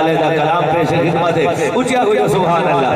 تعالیٰ دا کلام پیش خدمت ہے اچھا کوئی سبحان اللہ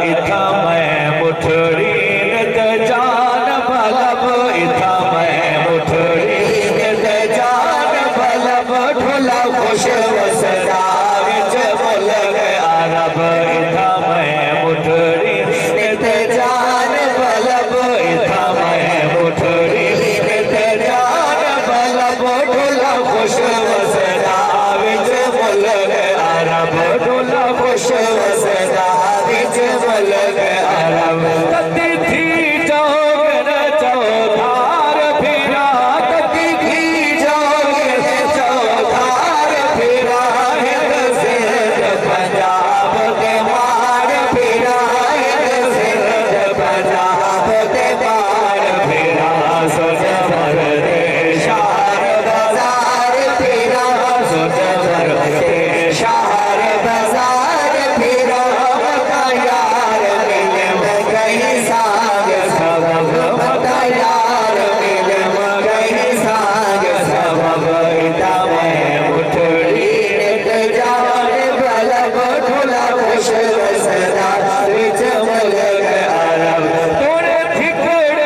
اتھا میں مٹھڑی نت جان بلب اتھا میں مٹھڑی نت جان بلب ڈھولا خوش وسدا وچ ملک عرب اتھا میں مٹھڑی نت جان بلب اتھا میں مٹھڑی نت جان بلب ڈھولا خوش وسدا وچ ملک عرب ڈھولا خوش وسدا وچ ملک عرب تتی تھی چوگر چودھار پھرا تتی تھی چوگر چودھار پھرا ہند سندھ پنجاب کے مار پھرا ہند سندھ پنجاب کے مار پھرا سوچ بھر دے شہر بازار پھرا سوچ بھر دے شہر بازار پھرا متا یار ملے مگئی سانگ سبب متا یار ملے مگئی سانگ سبب اتھا میں مٹھڑی نت جان بلب ڈھولا خوش وسدا وچ ملک عرب توڑے دھکڑے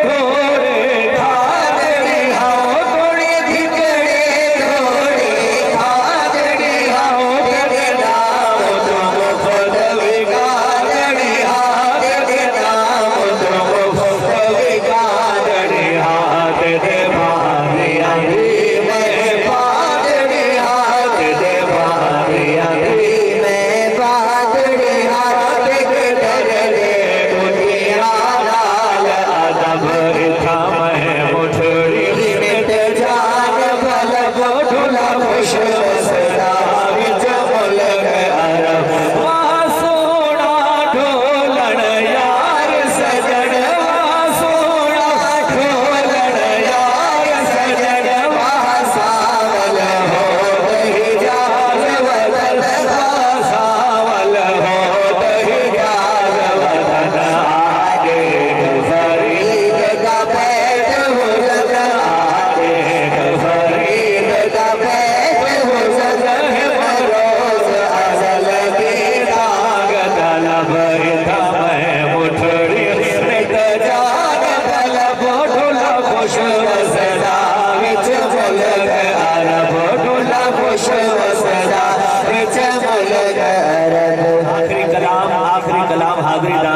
دھوڑے کھاجڑی ہاؤ توڑے دھکڑے دھوڑے کھاجڑی ہاؤ تیرے نام تم خود وگاڑی ہاں تیرے نام تم خود وگاڑی ہاں تیرے بھاری علی میں پاجڑی ہاں تیرے بھاری علی میں پاجڑی ہاں تیرے درلے دنیا نال ادب اتھا میں مٹھڑی نت جان بلب ڈھولا خوش وسدا وچ ملک عرب واہ سونا ڈھولن یار سجن واہ سونا ڈھولن یار سجن واہ ساول ہو دہی جال وطن واہ ساول ہو دہی جال وطن آگے فرید کا بیت حسن آگے فرید کا بیت حسن ہے مروز ازل کی داغ طلب اتھا میں مٹھڑی نت جان بلب ڈھولا خوش وسدا وچ ملک عرب ڈھولا خوش وسدا وچ ملک عرب آخری کلام حاضری دا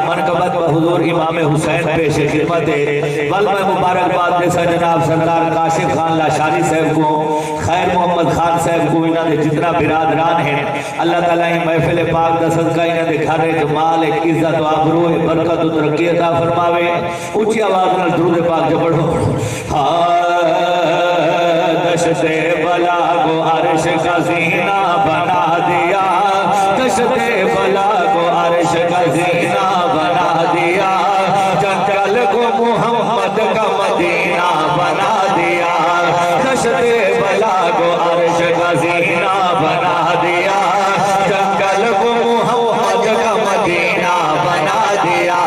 منقبت حضور امام حسین پیش خدمت ہے ول میں مبارکباد دیسا جناب سردار کاشف خان لاشاری صاحب کو خیر محمد خان صاحب کو انہاں دے جتنا برادران ہیں اللہ تعالیٰ ہی محفل پاک دا صدقہ انہاں دے گھر جمال ایک عزت و آبرو برکت و ترقی عطا فرماوے اونچی آواز نال درود پاک جو پڑھو دشت بلا کو عرش کا زینہ بنا دیا دشت بلا کو عرش کا زینہ بنا دیا جنگل کو محمد کا مدینہ بنا دیا دشت بلا کو عرش کا زینہ بنا دیا جنگل کو محمد کا مدینہ بنا دیا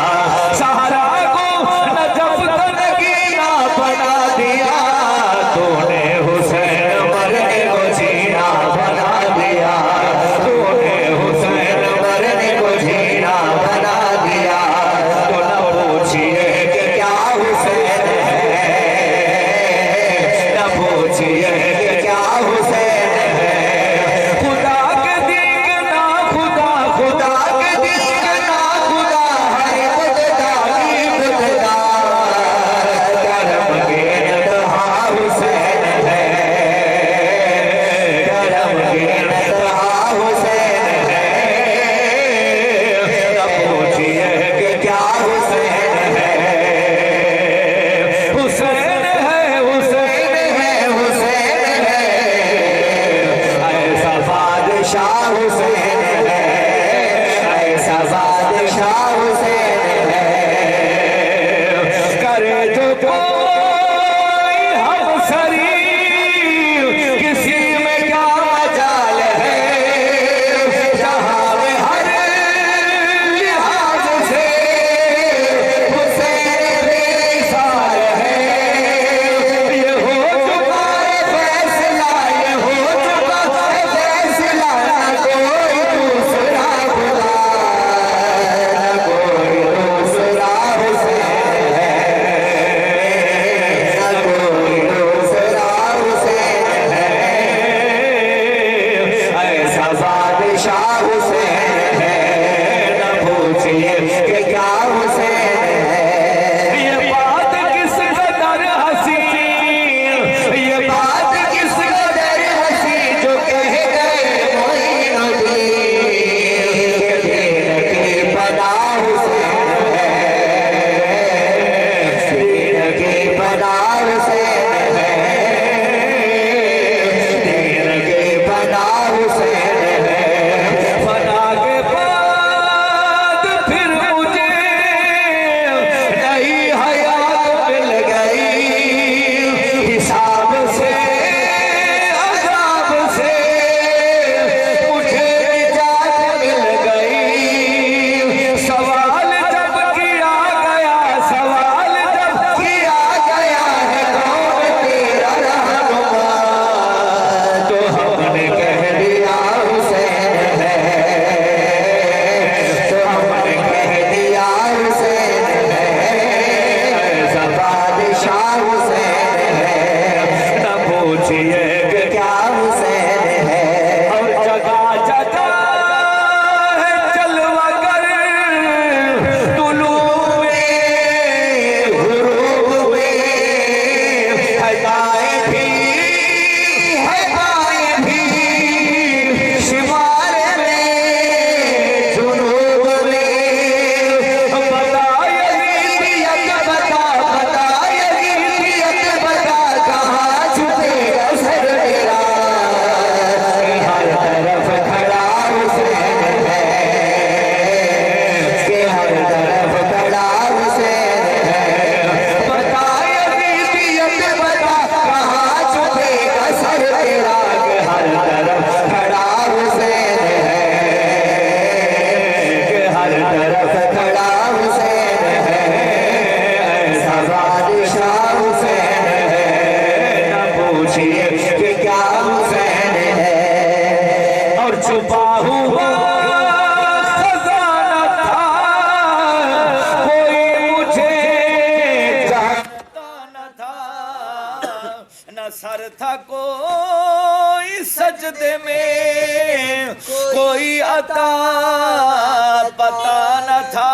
سہارا کو نجف کا نگینہ بنا دیا تو نے حسین مرنے کو جینا بنا دیا تو نے حسین مرنے کو جینا بنا دیا تو نہ پوچھئے کہ کیا حسین ہے نہ پوچھئے کہ کیا حسین ہے خدا کے دیکھنا خدا خدا کے دیکھنا خدا ہر ابتدا کی ابتدا کرم کے نتہا حسین ہے کرم کے نتہا حسین ہے نہ پوچھئے کہ کیا حسین ہے حسین ہے حسین ہے حسین ہے ایسا بادشاہ حسین ہے ایسا بادشاہ حسین ہے کرے جو کوئی ہم سری کسی میں کیا مجال ہے جہاں میں ہر لحاظ سے حسین بے مثال ہے یہ ہو چکا ہے فیصلہ یہ ہو چکا تھا کوئی سجدے میں کوئی عطا پتا نہ تھا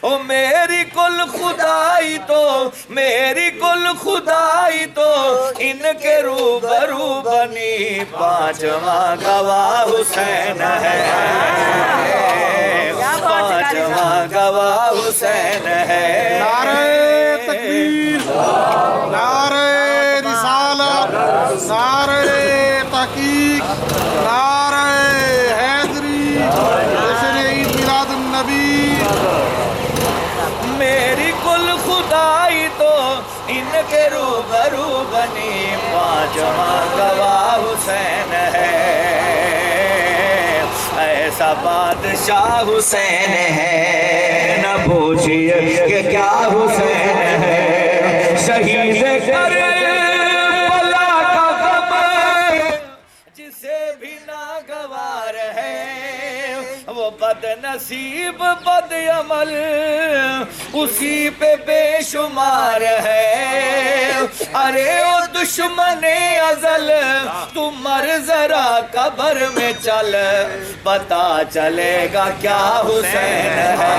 او میری کل خدائی تو میری کل خدائی تو ان کے روبرو بنی پانچواں گواہ حسین ہے پانچواں گواہ حسین ہے نعرہ تکبیر نعرہ رسالت نعرہ تحقیق نعرہ حیدری جشن عید میلاد النبی میری کل خدائی تو ان کے روبرو بنی پانچواں گواہ حسین ہے ایسا بادشاہ حسین ہے نہ پوچھئے کہ کیا حسین ہے شہید کربلا کا غم جسے بھی ناگوار ہے وہ بد نصیب بد عمل اسی پہ بے شمار ہے ارے او دشمن ازل تو مر ذرا قبر میں چل پتا چلے گا کیا حسین ہے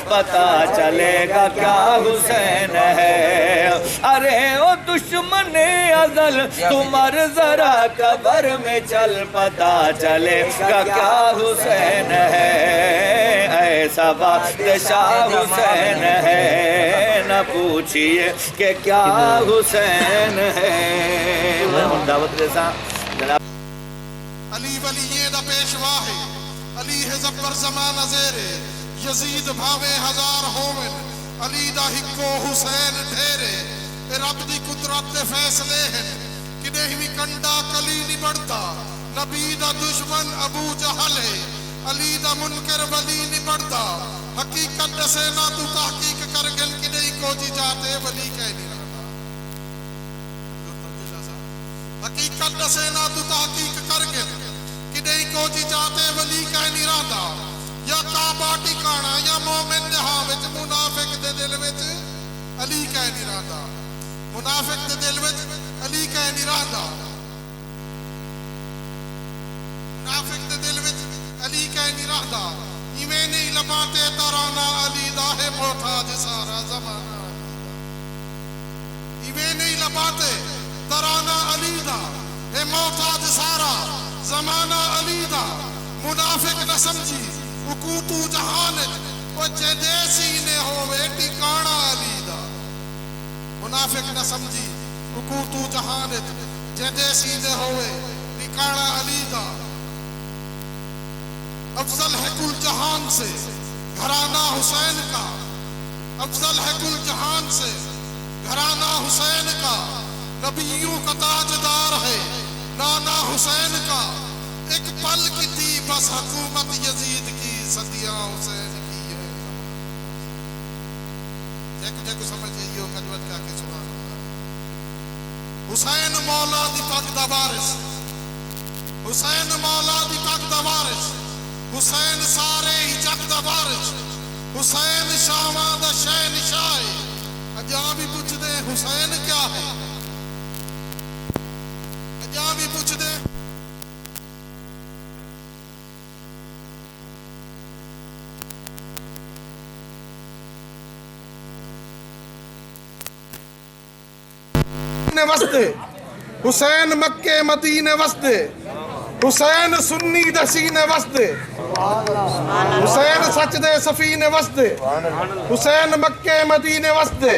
پتا چلے گا کیا حسین ہے ارے او دشمن ازل تو مر ذرا قبر میں چل پتا چلے گا کیا حسین ہے ایسا بادشاہ حسین ہے نہ پوچھئے کہ کیا حسین ہے دعوت رسا علی ولی دا پیشوا ہے علی ہے زبر زمانہ زیرے یزید بھاوے ہزار ہومن علی دا ہکو حسین ڈھیرے رب دی قدرت دے فیصلے ہیں کدے ہی کنڈا کلی نہیں بڑھتا نبی دا دشمن ابو جہل ہے علی دا منکر ولی نہیں بڑھتا حقیقت سے نہ تو تحقیق کر گل کدے ہی کو جی جاتے ولی کہہ نہیں رہتا حقیقت سے نہ تو تحقیق کر گل کدے ہی کو جی جاتے ولی کہہ نہیں رہتا یا کعبہ ٹکانا یا مومن جہاں وچ منافق دے دل وچ علی کہہ نہیں رہتا منافق دے دل وچ علی کہہ نہیں رہتا منافق دے دل وچ علی کہہ نہیں رہتا ایویں نہیں لباتے ترانہ علی دا ہے محتاج سارا زمانہ ایویں نہیں لباتے ترانہ علی دا ہے محتاج سارا زمانہ علی دا منافق نہ سمجھی حکوتو جہانت وہ جدیسی نے ہوئے ٹکانا علی دا منافق نہ سمجھی حکوتو جہانت جدیسی نے ہوئے ٹکانا علی دا افضل ہے کل جہان سے گھرانہ حسین کا افضل ہے کل جہان سے گھرانہ حسین کا نبیوں کا تاجدار ہے نانا حسین کا ایک پل کی تھی بس حکومت یزید کی صدیاں حسین کی ہے جے کو سمجھے یہ کجوت کا کے سبحان اللہ حسین مولا دی پاک دا وارث حسین مولا دی پاک دا وارث حسین سارے ہی جگ دا وارث حسین شاواں دا شہنشاہ اجاں بھی پوچھ دے حسین کیا ہے اجاں بھی پوچھ دے وسطے حسین مکے مدینے وسطے حسین سنی دسینے وسطے حسین سچ دے سفینے وسطے حسین مکے مدینے وسطے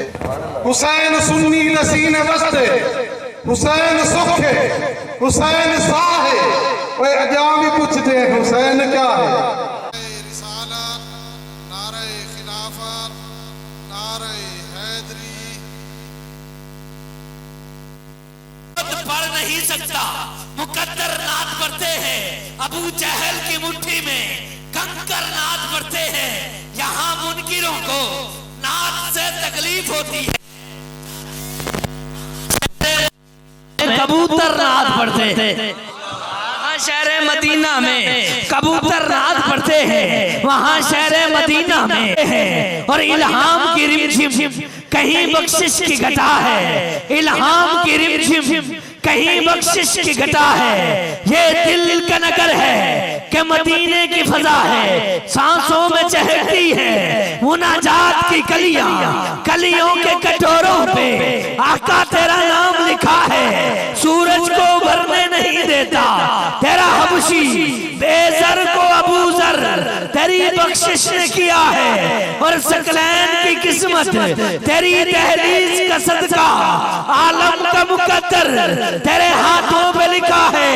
حسین سنی دسینے وسطے حسین سکھے حسین ساہے وہ اجاں بھی پوچھ دے حسین کیا ہے رسالت نعرہ خلافت نعرہ حیدری پڑھ نہیں سکتا مقدر نعت پڑھتے ہیں ابو جہل کی مٹھی میں کنکر نعت پڑھتے ہیں یہاں منکروں کو نعت سے تکلیف ہوتی ہے کبوتر نعت پڑھتے ہیں شہر مدینہ مدینہ میں کبوتر نعت پڑھتے ہیں، وہاں شہر مدینہ میں ہے، اور الہام کی رمجھم کہیں بخشش کی گھٹا ہے، الہام کی رمجھم کہیں بخشش کی گھٹا ہے، یہ دل کا نگر ہے کہ مدینے کی فضا ہے، سانسوں میں چہکتی ہے مناجات کی کلیاں، کلیوں کے کٹوروں پہ آقا تیرا نام لکھا ہے، سورج کو بھرنے نہیں دیتا تیرا حبشی بے زر کو ابو ذر تیری بخشش نے کیا ہے، اور ثقلین کی قسمت تیری دہلیز کا صدقہ، عالم کا مقدر تیرے ہاتھوں پہ لکھا ہے،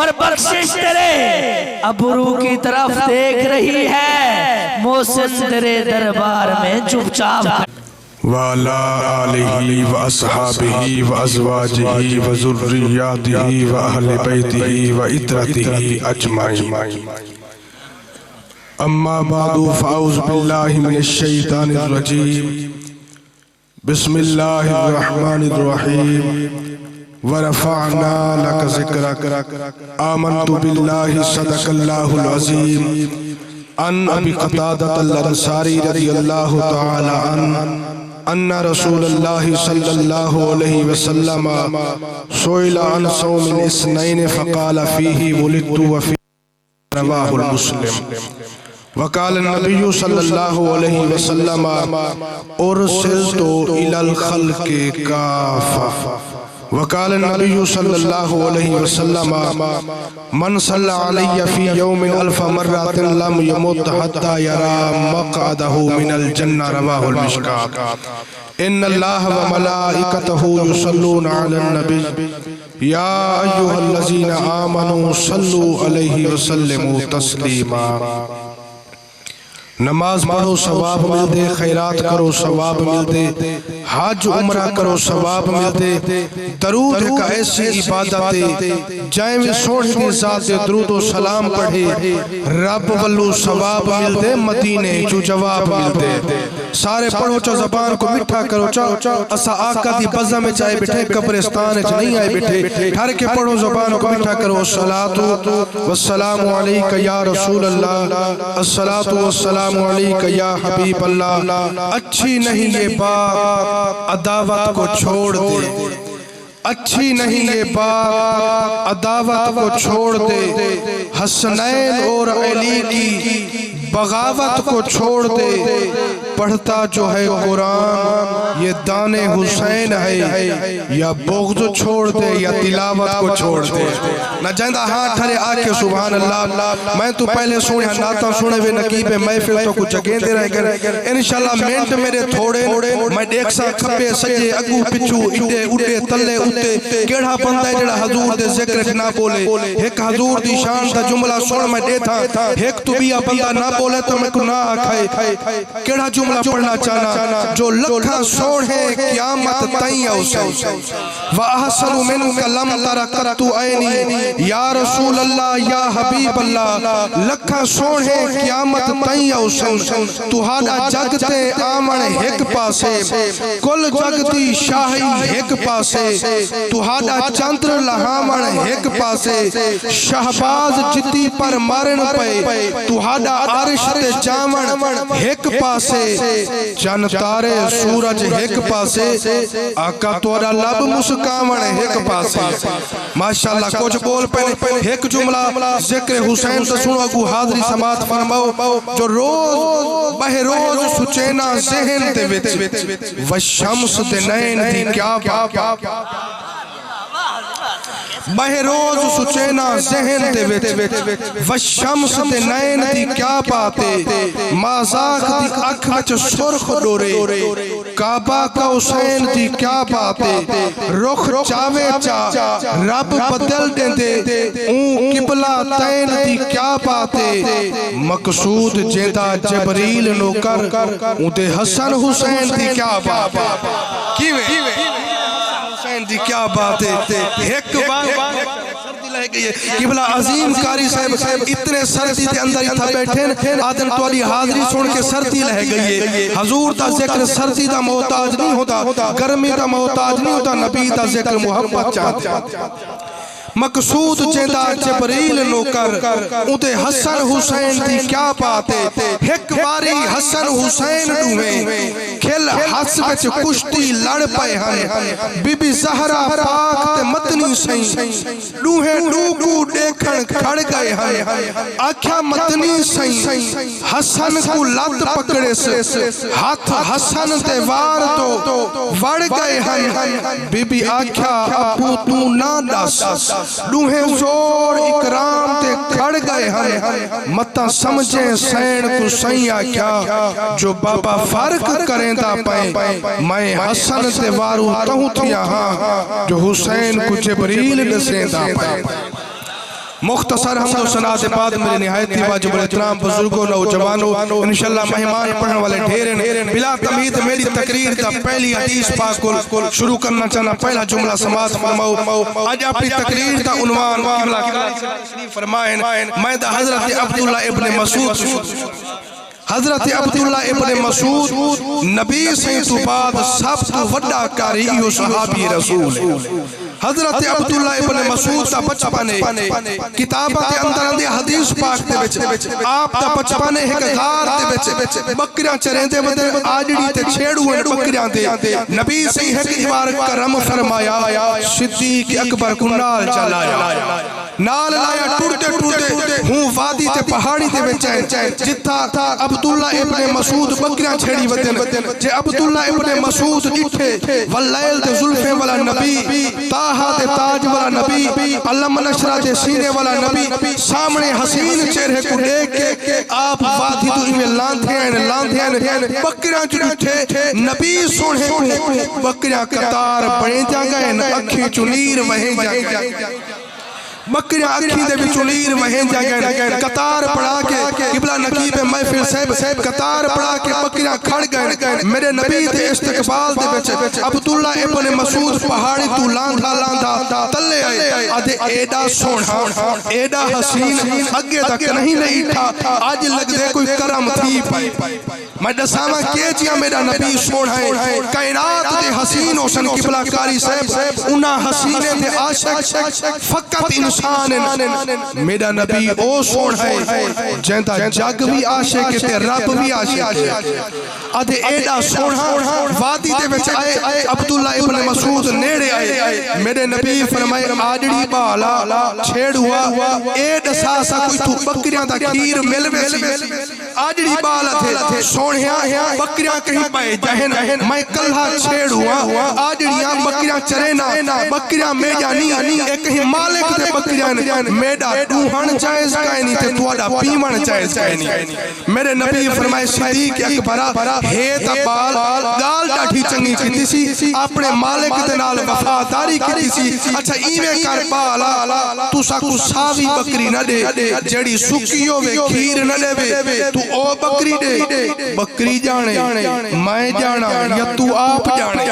اور بخشش تیرے ابرو کی طرف دیکھ رہی ہے، محسن تیرے دربار میں چپ چاپ وعلى آله وأصحابه وأزواجه وذرياته وأهل بيته وإترته أجمعين. أما بعد فأعوذ بالله من الشيطان الرجيم. بسم الله الرحمن الرحيم. ورفعنا لك ذكرك. آمنت بالله صدق الله العظيم. عن أبي قتادة الأنصاري رضي الله تعالى عنه أن رسول الله صلى الله عليه وسلم سئل عن صوم الاثنين فقال فيه ولدت وفيه رواه المسلم. وقال النبي صلى الله عليه وسلم أرسلت إلى الخلق كافة. وقال النبي صلى الله عليه وسلم من صلى علي في يوم 1000 مرة لم يمت حتى يرى مقعده من الجنة. رواه المشكات. إن الله وملائكته يصلون على النبي يا أيها الذين آمنوا صلوا عليه وسلموا تسليما. نماز پڑھو ثواب مل دے، خیرات کرو ثواب مل دے، حج عمرہ کرو ثواب مل دے، درود کا ایسی عبادت جائیں میں سوڑ دی ذات درود و سلام پڑھے رب والو ثواب مل دے، مدینے جو جواب مل دے. سارے پڑھو چا زبان کو مٹھا کرو چا اسا آقا دی بزہ میں چاہے بیٹھے قبرستان چ نہیں آئے بیٹھے، ٹھہر کے پڑھو زبان کو مٹھا کرو. الصلاۃ والسلام علیک یا رسول اللہ، الصلاۃ والسلام علیکہ یا حبیب اللہ. اچھی نہیں یہ بات عداوت کو چھوڑ دے، اچھی نہیں یہ بات عداوت کو چھوڑ دے، حسنین اور علی کی بغاوت کو چھوڑ دے. پڑھتا جو ہے قرآن یہ دان حسین ہے، یا بغض چھوڑ دے یا تلاوت کو چھوڑ دے. نہ جاندہ ہاں ٹھرے آکے سبحان اللہ. میں تو پہلے سونے ناتا سونے وے نقیب محفل تو کچھ جگہیں دے رہے گئے. انشاءاللہ منٹ میرے تھوڑے میں دیکھ سا کھپے سجے اگو پچھو اٹے اٹے تلے اٹے کیڑا بندہ جڑا حضور دے ذکر نہ بولے. ایک حضور دی شان دا جملہ سن میں دے تھا، ایک تو بھی بندہ نہ بولے تو میں کو نہ آکھائے. کیڑا جملہ پڑھنا چاہنا جو لکھا سوڑ ہے قیامت تائیں اوسے. وَأَحْسَنُ مِنْكَ لَمْ تَرَكَتُ عَيْنِي یا رسول اللہ یا حبیب اللہ. لکھا سوڑ ہے قیامت تائیں اوسے. تہاڈا جگتے آمن ایک پاسے، کل جگتی شاہی ایک پاسے. تہاڈا چندر لہامن ایک پاسے، شہباز جتی پر مارن پے. تہاڈا عرش تے جامن ایک پاسے، چند تارے سورج ایک پاسے. آقا تورا لب مسکامن ایک پاسے. ماشاءاللہ کچھ بول پہنے ایک جملہ ذکر حسین سے سنو اگو حاضری سماعت فرماؤ. جو روز بہ روز سچینا ذہن دے وچ وشمس دے نین دی کیا بات. بہ روز سچینا ذہن دے وچ وشمس دے نین دی کیا باتے. مازاق دی اکھ وچ سرخ ڈورے، کعبہ کا حسین دی کیا باتے. رخ چاوے چا رب بدل دے دے، اون قبلہ تین دی کیا باتے. مقصود جیدہ جبریل نو کر، اون دے حسن حسین دی کیا بات. کیوے حسین دی کیا بات ہے. ایک بات سردی لہ گئی ہے. قبلہ عظیم قاری صاحب اتنے سردی دے اندر تھا بیٹھے، آدم تو علی حاضری سن کے سردی لہ گئی ہے. حضور دا ذکر سردی دا محتاج نہیں ہوتا، گرمی دا محتاج نہیں ہوتا، نبی دا ذکر محبت چاہتا. مقصود جیندہ جبریل نوکر اُتے حسن حسین دی کیا بات ہے ایک باری حسن حسین ڈوہیں کھل حس وچ کشتی لڑ پئے ہن بی بی زہرا پاک تے متنی سائیں ڈوہیں ڈوگو دیکھن کھڑ گئے ہن آکھیا متنی سائیں حسن کو لت پکڑے سے ہاتھ حسن تے وار تو وڑ گئے ہن بی بی آکھیا ابو تو نہ دس ڈوہیں زور اکرام تے کھڑ گئے ہن متا سمجھیں سین کو سیاں کیا جو بابا فرق کریں دا پائیں میں حسن تے وارو تہوں تھیا ہاں جو حسین کو جبریل نسیں دا پائیں مختصر حمد و ثنا سے بعد میرے نہایتی واجب الاحترام بزرگوں نوجوانوں انشاءاللہ مہمان پڑھنے والے ڈھیریں بلا تمہید میری تقریر تا پہلی حدیث پاک کو شروع کرنا چاہنا پہلا جملہ سماعت فرماؤ آج اپنی تقریر تا عنوان فرمائیں میں دا حضرت عبداللہ ابن مسعود حضرت عبداللہ ابن مسعود نبی سے تو بعد سب تو وڈا کاری و صحابی رسول حضرت عبداللہ ابن مسعود دا بچپنے کتابت اندر اندی حدیث پاک دے بچے آپ دا بچپنے ایک غار دے بچے بکریاں چرین دے بدے آجڑی تے چھیڑو ہیں بکریاں دے نبی سے ایک بار کرم فرمایا صدیق اکبر کو نال چلایا نال لایا ٹوٹے ٹوٹے ہوں وادی تے پہاڑی دے بچے جتا عبداللہ ابن مسعود بکریاں چھیڑی بدن جے عبداللہ ابن مسعود ڈٹھے واللیل تے ظلفے والا نبی تاہا دے تاج والا نبی علم نشرہ دے سینے والا نبی سامنے حسین چہرے کو دیکھ کے آپ وادی تو ایمیں لاندھے ہیں بکریاں ڈٹھے نبی سوڑھے بکریاں قطار بڑے جا گئے اکھی چنیر وہیں جا گئے بکریاں اکھی دے بھی چولیر وہیں جا گئے قطار پڑھا کے قبلہ نقیب محفل صاحب قطار پڑھا کے بکریاں کھڑ گئے میرے نبی دے استقبال دے بچے عبداللہ ابن مسعود پہاڑی تو لاندھا تلے آئے آدھے ایڈا سوڑا ایڈا حسین اگے تک نہیں تھا آج لگ دے کوئی کرم تھی میں دسامہ کیجیا میرا نبی سوڑا ہے کائنات دے حسین حسن قبلہ کاری صاحب انہا حسینے دے عاشق فقط انسان میرا نبی او سوڑ ہے جنتا جگ بھی عاشق تے رب بھی عاشق ہے آدھے ایڈا سوڑا وادی دے وچ آئے عبداللہ ابن مسعود نیڑے آئے میرے نبی فرمائے آجڑی بالا چھیڑ ہوا ایڈ ساسا کوئی تو بکریاں دا کھیر مل ویسی آجڑی بالا تھے سوڑیاں بکریاں کہیں پائے جہن میں کلہا چھیڑ ہوا آجڑیاں بکریاں چرینا بکریاں میں جانی ایک کہیں مالک دے بکریاں میڈا ڈوہن جائز کائنی تے توڑا پیمن جائز کائنی میرے نبی فرمائے صدیق اکبرہ ہے تا بال گال ڈاٹھی چنگی کیتی سی اپنے مالک دے نال وفاداری کیتی سی اچھا ایویں کر بالا تو ساکو ساوی بکری نہ دے جڑی سکیو وے کھیر نہ دے تو او بکری دے بکری جانے میں جانا یا تو آپ جانے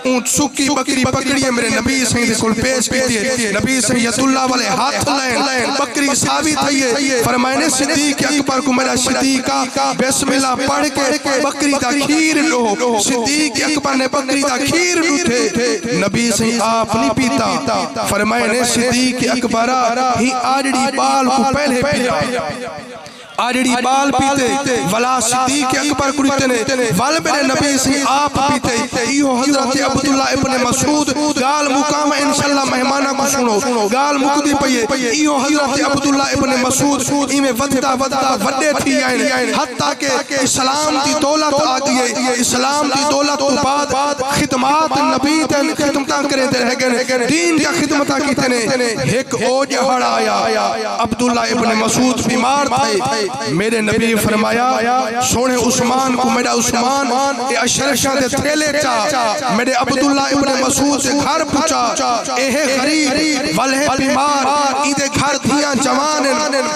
اون سکی بکری پکڑیے میرے نبی سے کل پیش کیتی نبی سے اللہ والے ہاتھ لائن بکری ساوی تھئیے فرمائنے صدیق اکبر کو میرا صدیقہ بسم اللہ پڑھ کے بکری دا کھیر لو صدیق اکبر نے بکری دا کھیر لوٹے نبی سے آپ نہیں پیتا فرمائنے صدیق اکبرہ ہی آجڑی بال کو پہلے پیتا آجڑی بال پیتے ولا صدیق اکبر کریتے وال میرے نبی سے آپ پیتے ایہو حضرت عبداللہ ابن مسعود گال مقام انشاءاللہ مہمانہ کو سنو گال مقدی پئیے ایہو حضرت عبداللہ ابن مسعود ایمیں ودتا وڈے تھی آئیں حتیٰ کہ اسلام دی دولت آگئے اسلام دی دولت کو بعد خدمات نبی تن خدمتاں کریں دے رہ گئے دین کا خدمتاں کی تنے ایک اوج ہڑ آیا عبداللہ ابن مسعود بیمار تھے میرے نبی فرمایا سونے عثمان کو میرا عثمان اے اشرشہ دے تھیلے چا میرے عبداللہ ابن مسعود سے گھر پوچھا اے غریب والے بیمار ایدے گھر دھیاں جوان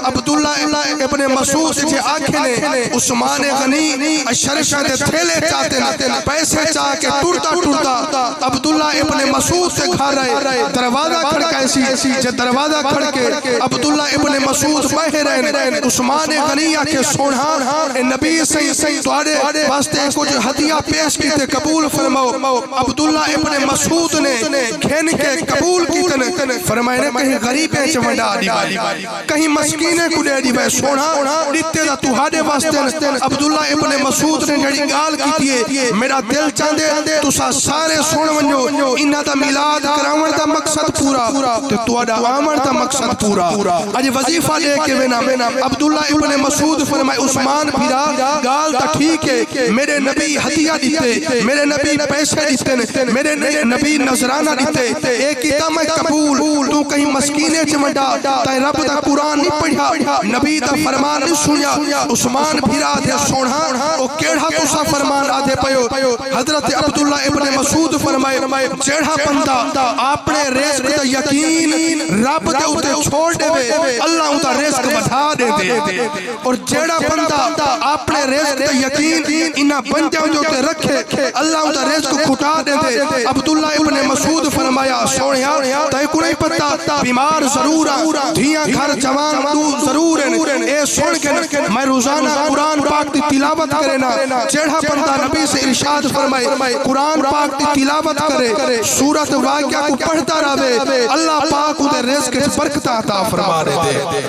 عبداللہ ابن مسعود سے آکھنے عثمان غنی اشرشہ دے تھیلے چاہتے پیسے چاہ کے ٹوٹا عبداللہ ابن مسعود سے گھر رہے دروازہ کھڑ کیسی جے دروازہ کھڑ کے عبداللہ ابن مسعود بہرین عثمان غنی آکے سونا اے نبی صحیح توارے واسطے کچھ ہدیہ پیش کیتے قبول فرماؤ عبداللہ ابن مسعود نے کھین کے قبول کیتے فرمائے نے کہیں غریبیں چمڑا دی بالی کہیں مسکینے کو دے دی بے سونا دیتے دا تو ہاڑے واسطے عبداللہ ابن مسعود نے جڑی گال کی تیے میرا دل چاندے تو سارے سون ونجو انہا دا میلاد کراون دا مقصد پورا تو اڈا آمن دا مقصد پورا اج وظیفہ لے کے بنا عبداللہ ابن مسعود فرمائے عثمان بھیرا گال تا ٹھیک ہے میرے نبی ہدیہ دیتے میرے نبی پیسے دیتے میرے نبی نظرانہ دیتے ایک کتاب قبول تو کہیں مسکینے چمڑا تائے رب دا قرآن نہیں پڑھا نبی دا فرمان نہیں سنیا عثمان بھیرا دے سونا او کیڑا تو سا فرمان آدھے پیو حضرت عبداللہ ابن مسعود فرمائے جیڑا بندہ اپنے رزق دا یقین رب دے اتے چھوڑ دے اللہ اتا رزق بڑھا دے دے اور جیڑا بندہ اپنے رزق دا یقین انہا بندیاں جو تے رکھے اللہ اتا رزق کھٹا دے دے عبداللہ ابن مسعود فرمایا سوڑیا تائے کو نہیں پتا بیمار ضرور دھیاں گھر جوان ضرور اے سوڑ کے میں روزانہ قرآن پاک دی تلاوت کرنا جیڑا بندہ نبی سے ارشاد فرمائے قرآن پاک دی تلاوت کرے سورت واقعہ کو پڑھتا رہے اللہ پاک دے رزق برکت عطا فرما دے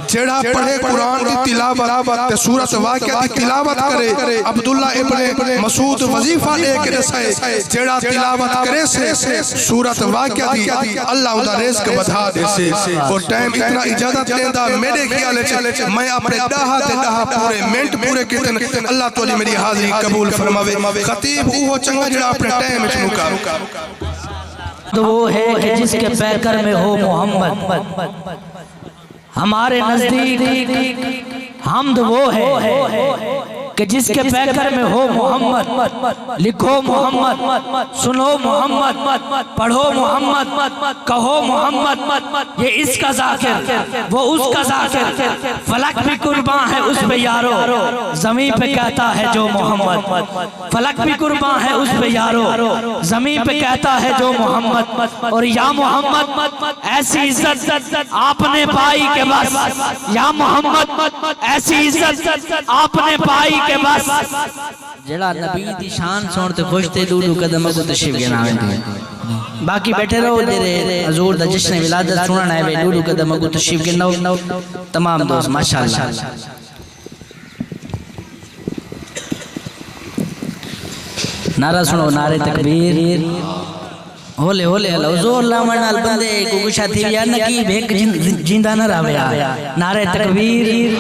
جیڑا پڑھے قرآن دی تلاوت سورت واقعہ دی تلاوت کرے عبداللہ ابن مسعود وظیفہ لے کے دسائے جیڑا تلاوت کرے سے سورت واقعہ دی اللہ دا رزق بڑھا دے سے اور ٹائم اتنا اجازت دیندہ میرے خیال ہے میں اپنے دہا پورے منٹ پورے کتن اللہ تو علی میری حاضری قبول فرماوے خطیب وہ چنگا جڑا اپنے ٹائم اچھ مکا تو وہ ہے کہ جس کے پیکر میں ہو محمد ہمارے نزدیک حمد وہ ہے کہ جس کے پیکر میں ہو محمد لکھو محمد سنو محمد پڑھو محمد کہو محمد یہ اس کا ذاکر وہ اس کا ذاکر فلک بھی قربان ہے اس پہ یارو زمین پہ کہتا ہے جو محمد فلک بھی قربان ہے اس پہ یارو زمین پہ کہتا ہے جو محمد اور یا محمد ایسی عزت آپ نے پائی کہ بس یا محمد ایسی عزت آپ نے پائی کہ بس جڑا نبی دی شان سون تے خوش تے دو قدم کو تشریف گنا ہے باقی بیٹھے رہو جڑے حضور دا جشن ولادت سننا ہے دو قدم کو تشریف گنا تمام دوست ماشاءاللہ نعرہ سنو نعرہ تکبیر ہولے ہولے حضور لامن نال بندے کو گشا تھی یا نقیب ایک جیندہ نہ رہا نعرہ تکبیر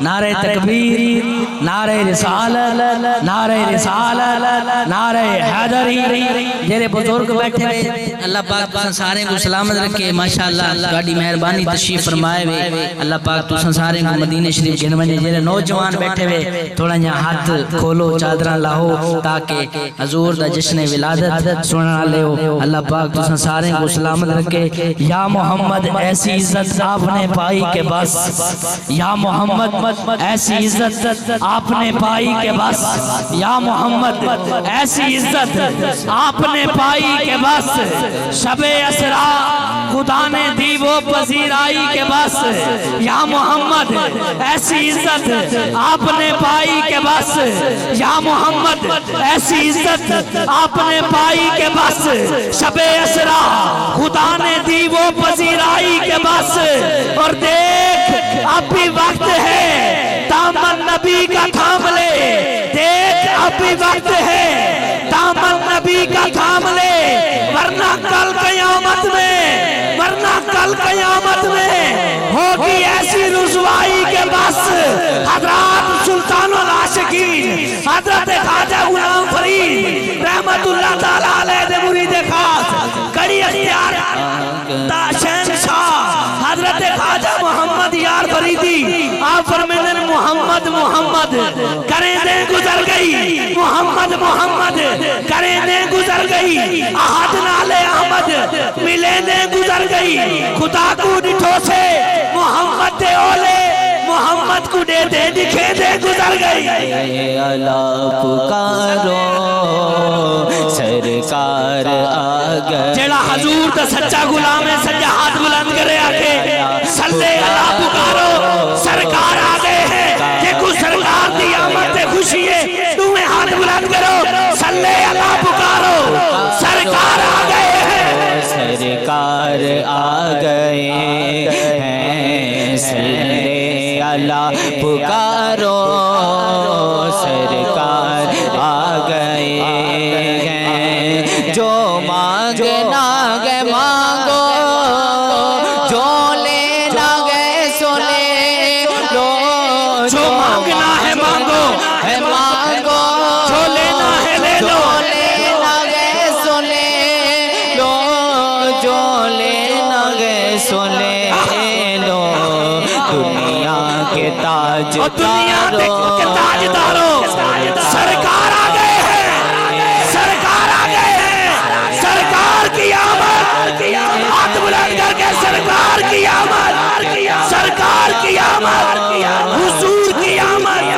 نعرہ تکبیر نعرہ رسالت نعرہ رسالت نعرہ حیدری جیرے بزرگ بیٹھے ہوئے اللہ پاک تو سارے کو سلامت رکھے ماشاءاللہ گاڑی مہربانی تشریف فرمائے ہوئے اللہ پاک تو سارے کو مدینہ شریف گھنونے جیرے نوجوان بیٹھے ہوئے تھوڑا یہاں ہاتھ کھولو چادران لاہو تاکہ حضور دا جشن ولادت سننا لے ہو اللہ پاک تو سارے کو سلامت رکھے یا محمد ایسی عزت آپ نے پائی کہ بس یا محمد ایسی عزت آپ نے پائی کہ بس یا محمد ایسی عزت آپ نے پائی کہ بس شب اسرا خدا نے دی وہ پذیرائی کہ بس یا محمد ایسی عزت آپ نے پائی کہ بس یا محمد ایسی عزت آپ نے پائی کہ بس شب اسرا خدا نے دی وہ پذیرائی کہ بس اور دیکھ اب بھی وقت ہے دامن نبی کا تھام لے دیکھ اب بھی وقت ہے دامن نبی کا تھام لے ورنہ کل قیامت میں ہوگی ایسی رسوائی کے بس حضرات سلطان العاشقین حضرت خواجہ غلام فرید رحمت اللہ تعالیٰ علیہ دے مرید خاص کڑی اختیار شہنشاہ حضرت خواجہ محمد یار فریدی آپ فرمیدن محمد کریں دیں گزر گئی محمد کریں دیں گزر گئی احد نال احمد ملیں دیں گزر گئی خدا کو ڈٹھو سے محمد دے اولے محمد کو دے دے دکھے دے گزر گئی اللہ پکارو سرکار آگئے جیڑا حضور دا سچا غلام ہے سچا ہاتھ بلند کرے آکے صلی اللہ پکارو سرکار آگئے ہیں بلند کرو صلی اللہ پکارو سرکار آ گئے ہیں سرکار آ گئے ہیں صلی اللہ پکارو سرکار آ گئے ہیں جو مانگنا گے مانگو جو لینا گے سو لے لو جو مانگنا ہے مانگو ہے مانگو جو لینا ہے لے لو جو لینا گے سو لے لو جو لینا گے سو لے لو دنیا کے تاج اور دنیا کے تاجداروں سرکار آ گئے ہیں سرکار آ گئے ہیں سرکار کی آمد ہاتھ بلند کر کے سرکار کی آمد سرکار کی آمد حضور کی آمد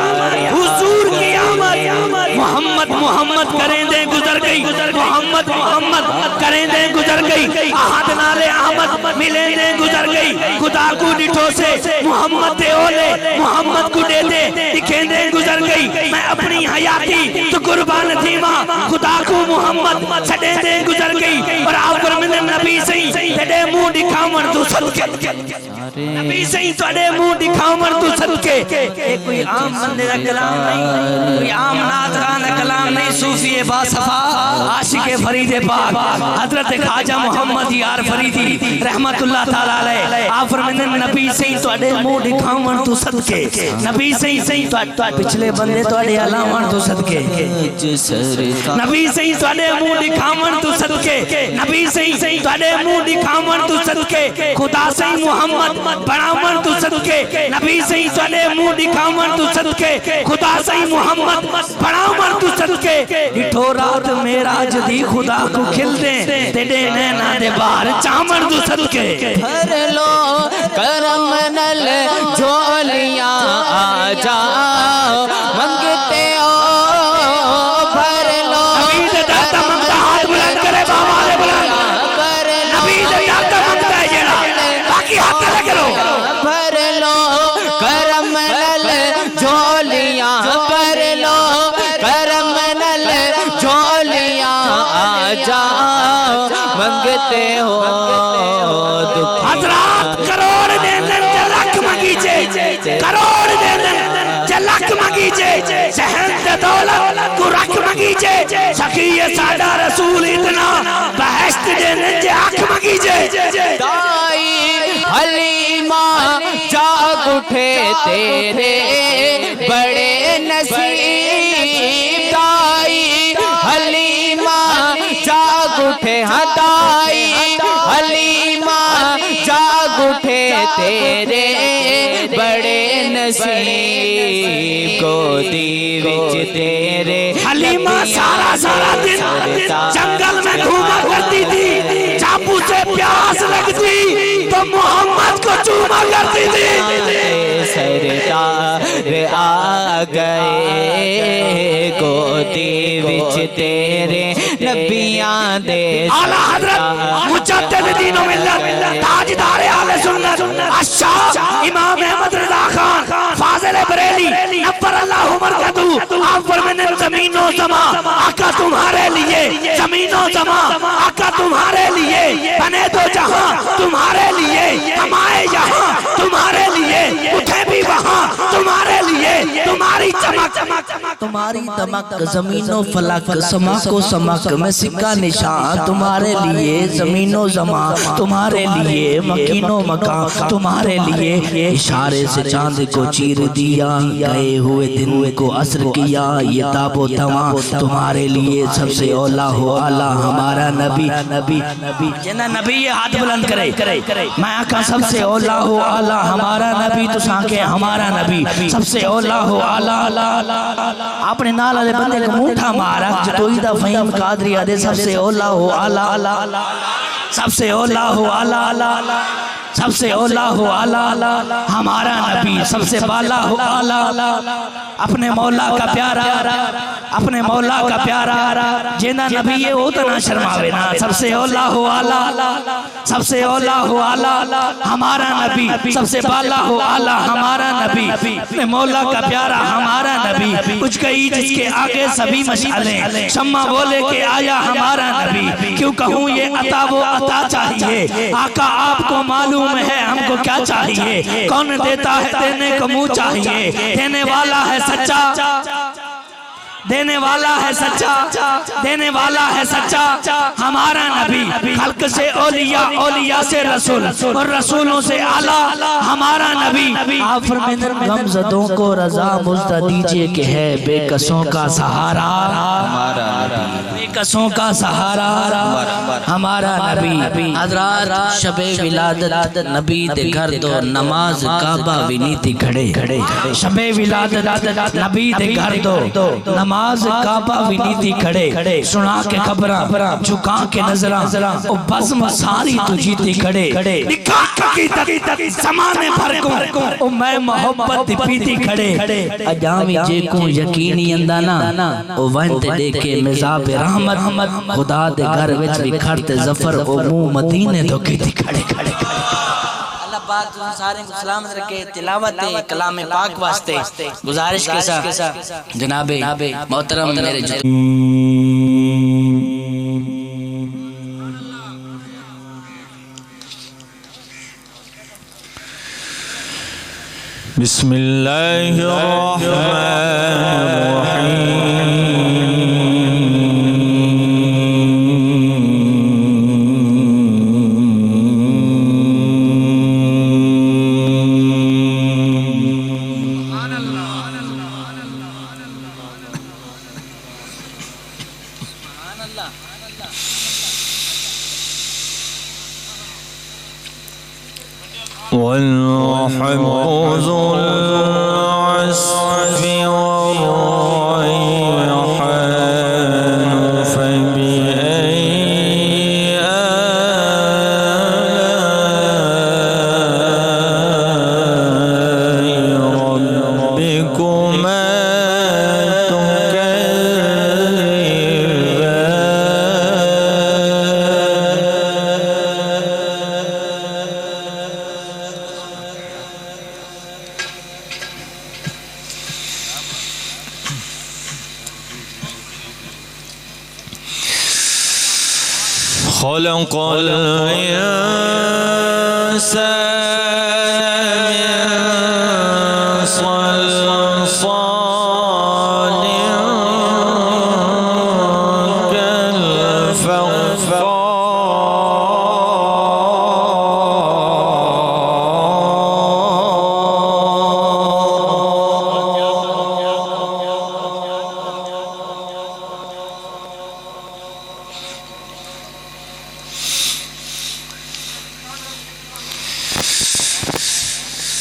حضور کی آمد محمد محمد کریں دیں گزر گئی محمد محمد کریں دیں گزر گئی احد نالے احمد ملیں دیں گزر گئی خدا کو ڈٹھو سے محمد دے اولے محمد کو دے دے دکھیں دیں گزر گئی میں اپنی حیاتی تو قربان تھیما خدا کو محمد چھڑے دیں گزر گئی اور آفر من نبی سہی تڑے منہ دکھاون تو صدقے نبی سہی تڑے منہ دکھاون تو صدقے کوئی عام بندے کا کلام نہیں کوئی عام ناظران کا کلام نہیں صوفی باصفا عاشق فرید پاک حضرت خواجہ محمد یار فریدی رحمت اللہ تعالی علیہ آپ فرماتے ہیں نبی سہی تواڈے منہ دکھاون تو صدقے نبی سہی پچھلے بندے تواڈے علاوان تو صدقے نبی سہی تواڈے منہ دکھاون تو صدقے نبی سہی تواڈے منہ دکھاون تو صدقے خدا سہی محمد بڑاون تو صدقے نبی سہی تواڈے منہ دکھاون تو صدقے خدا سہی محمد بڑاون تو صدقے ڈٹھو رات معراج دی خدا کو کھل دیں تیرے نینا دے باہر چامن تو صدقے بھر لو کرم نل جھولیاں آ جاؤ منگتے ہو بھر لو نبی دے داتا منگتا ہاتھ بلند کرے بابا دے بلند نبی دے داتا منگتا ہے جیڑا باقی ہاتھ نہ کرو بھر لو کرم نل جھولیاں بھر لو کرم نل جھولیاں آ جاؤ منگتے ہو حضرات کروڑ دے دن جلک مگی جے کروڑ دے دن جلک مگی جے شہن دے دولت کو رکھ مگی جے سخی ساڈا رسول اتنا بہشت دے دن جے آنکھ مگی جے دائی حلیمہ جاگ اٹھے تیرے بڑے نصیب دائی حلیمہ جاگ اٹھے ہدائی حلیمہ جاگ اٹھے تیرے بڑے نصیب گودی وچ تیرے حلیمہ سارا دن جنگل میں گھوما کرتی تھی چاپو سے پیاس لگتی تو محمد کو چوما کرتی تھی سردار آ گئے گودی وچ تیرے نبیاں دے اعلیٰ حضرت مجدد دین و ملت تاجدار اہل سنت الشاہ امام احمد رضا خان فاضل بریلی نبر اللہ مرکتو آپ فرمانے زمین و زمان آقا تمہارے لیے زمین و زمان آقا تمہارے لیے بنے تو جہاں تمہارے لیے ہمائے یہاں تمہارے لیے اٹھے بھی وہاں تمہارے لیے تمہاری چمک تمہاری دمک زمین و فلک سما کو سمک میں سکہ نشان تمہارے لیے زمین و زمان تمہارے لیے مکین و مکان تمہارے لیے اشارے سے چاند کو چیر دیا گئے ہوئے دن کو عصر کیا یہ تاب و تواں تمہارے لیے سب سے اولا ہو اعلیٰ ہمارا نبی نبی نبی جنہ نبی یہ ہاتھ بلند کرے میں آقا سب سے اولا ہو اعلیٰ ہمارا نبی تو سانکے ہمارا نبی سب سے اولا ہو اعلیٰ آپ نے نال علیہ بندے کو موٹھا مارا جو تویدہ فہیم قادری آدھے سب سے اولا ہو اعلیٰ سب سے اولا ہو اعلیٰ سب سے اولا ہو آلہ ہمارا نبی، سب سے بالا ہو آلہ اپنے مولا کا پیارا، اپنے مولا کا پیارا جینا نبی یہ اتنا شرماوے نا، سب سے اولا ہو آلہ، سب سے اولا ہو آلہ ہمارا نبی، سب سے بالا ہو آلہ ہمارا نبی، اپنے مولا کا پیارا ہمارا نبی، کچھ کہی جس کے آگے سبھی مشعلیں، شمع بولے کہ آیا ہمارا نبی، کیوں کہوں یہ عطا وہ عطا چاہیے، آقا آپ کو معلوم ہے ہم کو کیا چاہیے، کون دیتا ہے دینے کو منہ چاہیے، دینے والا ہے سچا، دینے والا ہے سچا، دینے والا ہے سچا ہمارا نبی، خلق سے اولیاء، اولیاء سے رسول اور رسولوں سے اعلیٰ ہمارا نبی۔ آپ فرمائیں غم زدوں کو رضا مزدہ دیجئے کہ ہے بے کسوں کا سہارا ہمارا نبی، بے کسوں کا سہارا ہمارا نبی۔ حضرات شب ولادت نبی دے گھر دو نماز کعبہ ونیتی کھڑے، شب ولادت نبی دے گھر دو نماز کعبہ ونیتی کھڑے، سنا کے خبراں جھکا کے نظراں او بزم ساری تجھیتی کھڑے، نکاح کی تک زمانے بھر کو او میں محبت پیتی کھڑے، اجامی جے کو یقینی اندانا او وانت دے کے مزاب رحمت خدا دے گھر وچ بھی کھڑتے ظفر او منہ مدینے دو کیتی کھڑے۔ اللہ پاک سارے کو سلامت رکھے، تلاوت کلام پاک واسطے گزارش کے ساتھ جناب محترم میرے بسم اللہ الرحمن الرحیم والحب ذو العصف والريحان فبأي آلاء ربكما خلق الإنسان من صلصال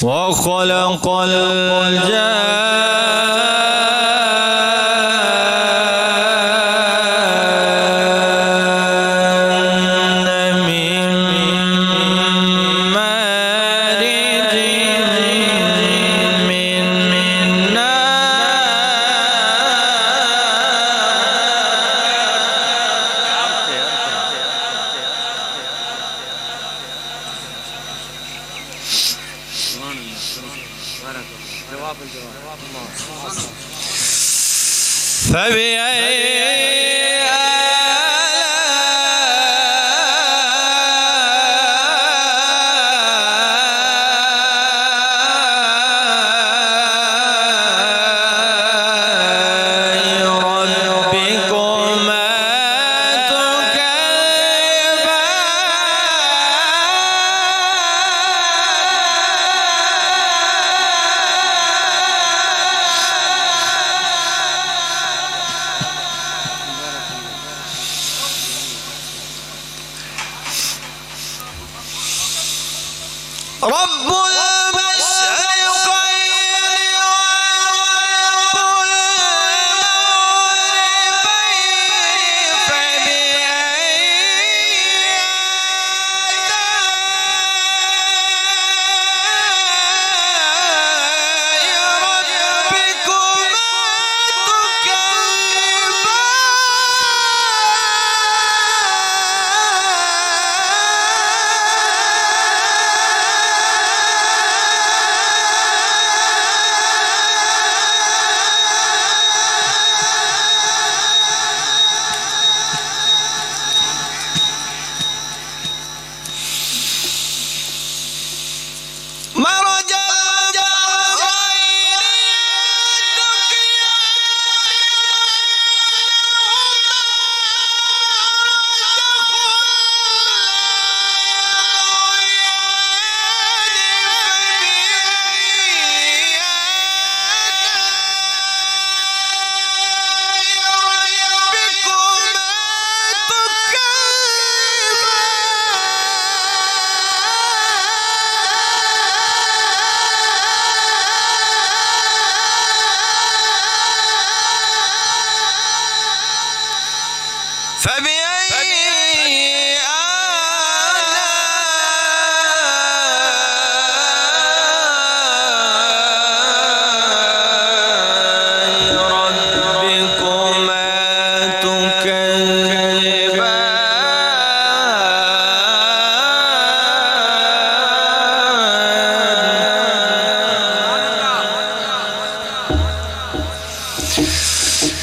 وخلق الجان من مارج من نار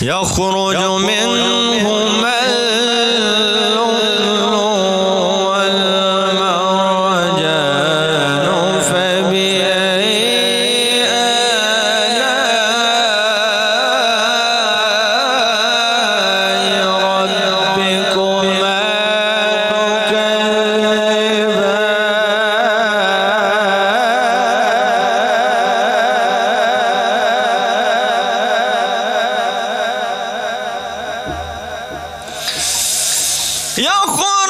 يخرج منهما اللؤلؤ والمرجان فبأي آلاء ربكما يخرج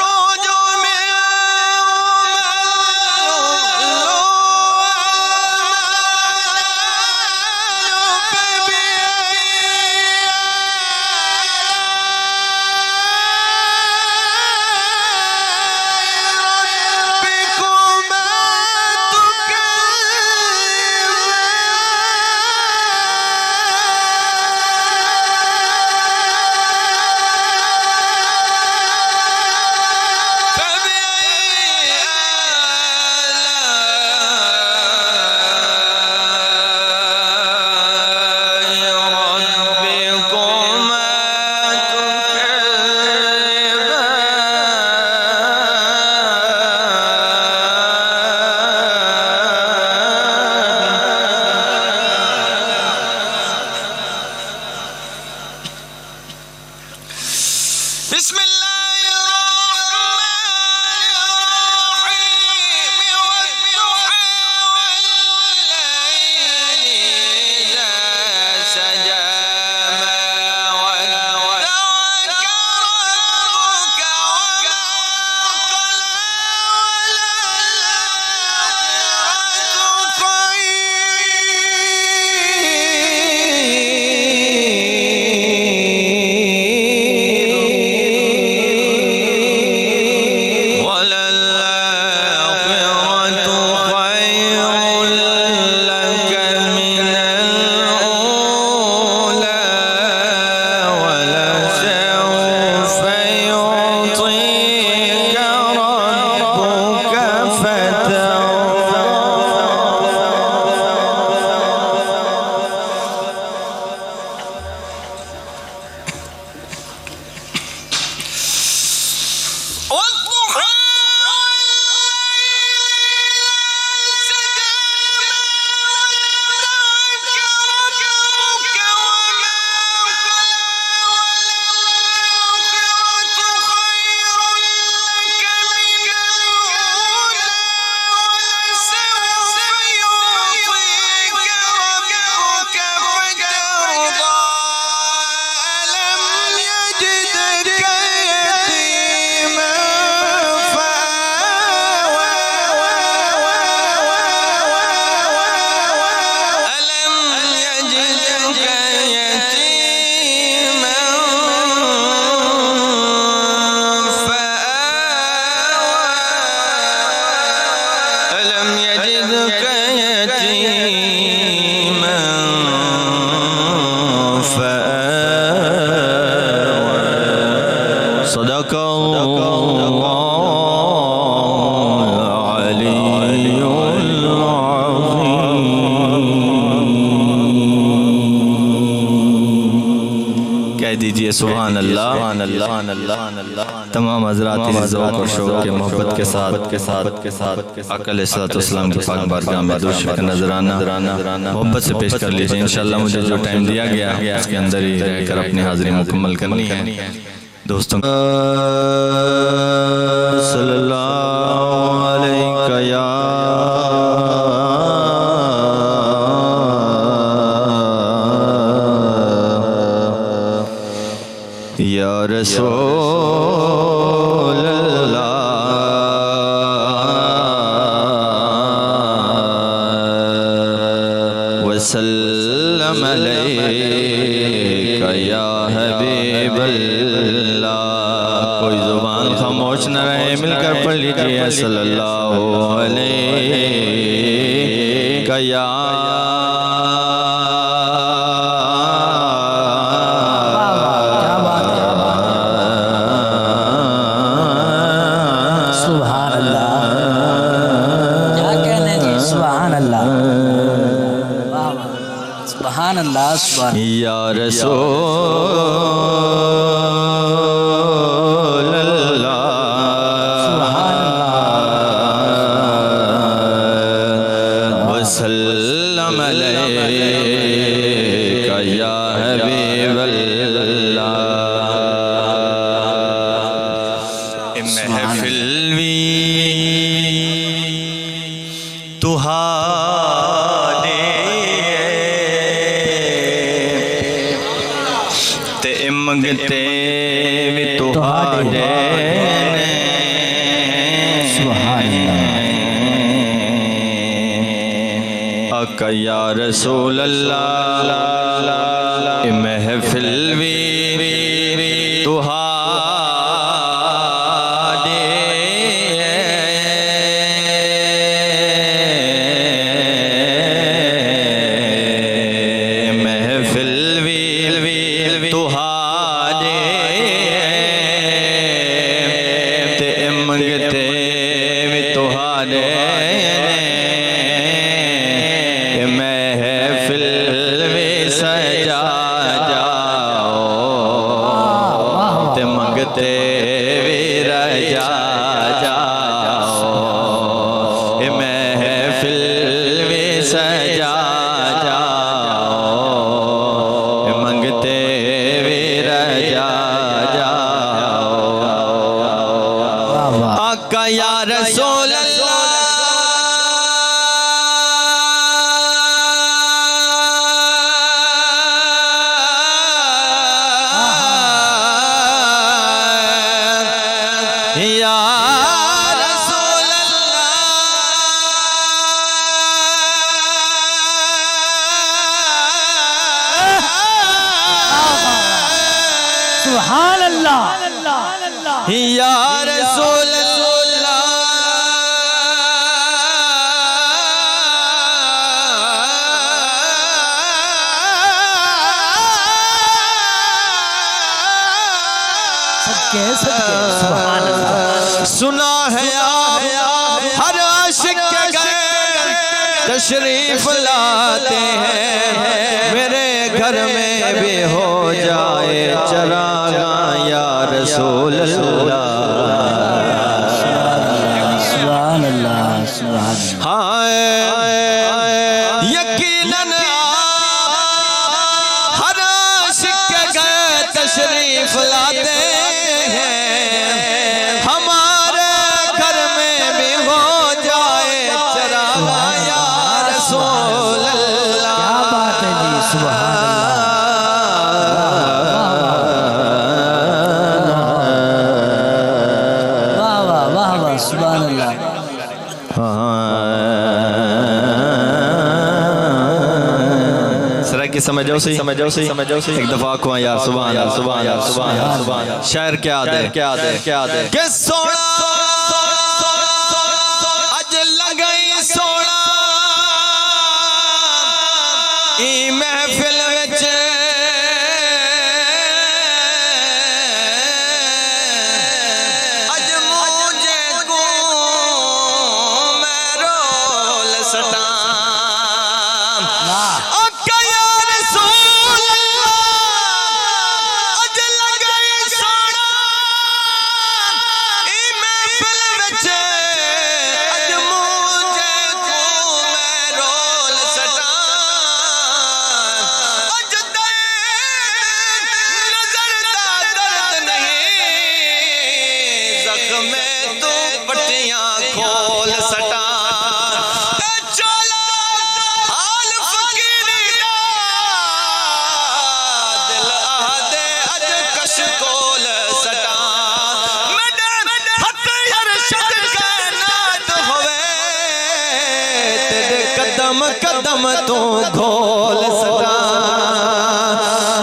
منهما بسم الله الرحمن الرحيم والضحى والليل إذا سجى ما ودعك ربك وما صدق الله العلي العظيم. کہہ دیجئے سبحان اللہ. تمام حضرات اس ذوق اور شوق کے محبت کے ساتھ آقا علیہ السلام کی پاک بارگاہ میں درود شکر نذرانہ محبت سے پیش کر لیجئے. انشاءاللہ مجھے جو ٹائم دیا گیا اس کے اندر ہی رہ کر اپنی حاضری مکمل کرنی ہے. دوستوں صلی اللہ علیہ یا رسول اللہ وسلم علیک یا حبیب اللہ. خاموش نہ رہے مل کر پڑھ لیجئے صلی اللہ علیہ یا سبحان اللہ کیا کہنے جی سبحان اللہ سبحان اللہ سبحان یا رسول اللہ وسلم علیک یا حبیب اللہ محفل وی تہاڈے تے منگتے وی تہاڈے سبحان آقا یا رسول اللہ محفل وی تہاڈے محفل وی تہاڈے تے منگتے وی تہاڈے محفل وی سجا جاؤ تے منگتے وی رجا جاؤ محفل وی سجا جاؤ منگتے وی رجا جاؤ آقا یا رسول یا رسول سبحان اللہ یا رسول سبحان اللہ سنا ہے آپ ہر عاشق کے گھر تشریف لاتے ہیں میرے گھر میں بھی ہو جائے چراغاں یا رسول اللہ سبحان اللہ سبحان اللہ یقیناً ہر عاشق کے گھر تشریف لاتے ہیں ہمارے گھر میں بھی ہو جائے چراغاں یا رسول اللہ کیا بات ہے جی سبحان اللہ واہ واہ واہ واہ سبحان اللہ سرا کی سمجھو سی ایک دفعہ کو یار سبحان اللہ سبحان اللہ سبحان اللہ شاعر کیا دے کہ سونا اج لگئی سونا ای محفل وچ اج مجھے کو میں رول سٹاں قدم تو گھول سٹا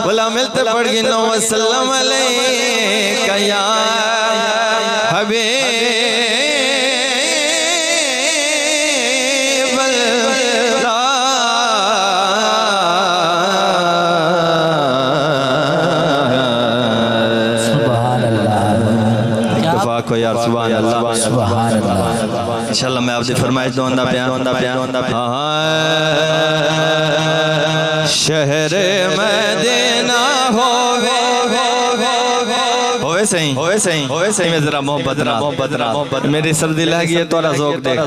بولا ملتے پڑھ گی نو وسلم علیکہ یا حبیب اللہ سبحان اللہ اتفاق ہو یار سبحان اللہ سبحان اللہ انشاءاللہ میں آپ دی فرمائش دوں دا بیان شہر مدینہ ہوئے صحیح میں ذرا محبت رات میری سردی لگی ہے توڑا ذوق دیکھ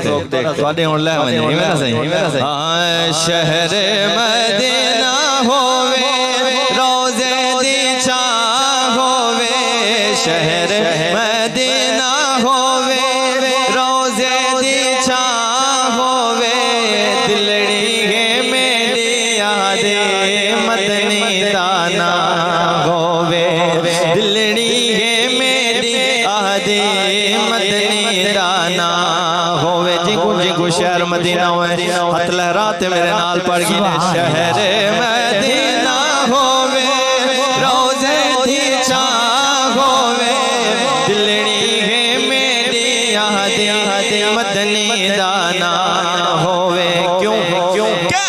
توڑے ہون لے مجھے میرا صحیح شہر مدینہ ہوئے روزے دی چاہ ہوئے شہر مدینہ ہوئے روزے دی چاہ ہوئے دلڑی ہے میری یاد مدنی دانا ہوئے دلڑی ہے میری یاد مدنی دانا ہوئے جگو شہر مدینہ ہوئے ہاتھ لہراتے میرے نال پڑ گئی شہر مدینہ ہوئے روزے دی چاہ ہوئے دلڑی ہے میری یاد مدنی دانا ہوئے کیوں کہ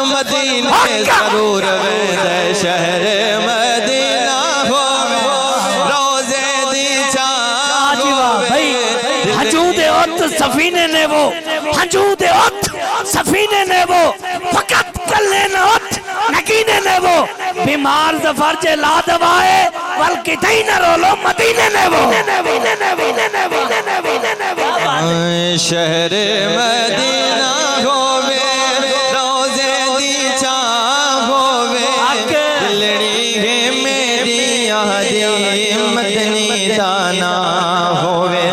مدینہ ضرور ویدے شہر مدینہ ہوئے روزے دی چاہ ہوئے حجود ات سفینے نے وہ حجود ات سفینے نے وہ فقط کلے نہ ات نگینے نے وہ بیمار ظفر جے لا دوائے بلکہ دہی نہ رولو مدینے نے وہ شہر مدینہ ہوئے روزے دی چاہ ہوئے دلڑی ہے میری یاد مدنی دانا ہوئے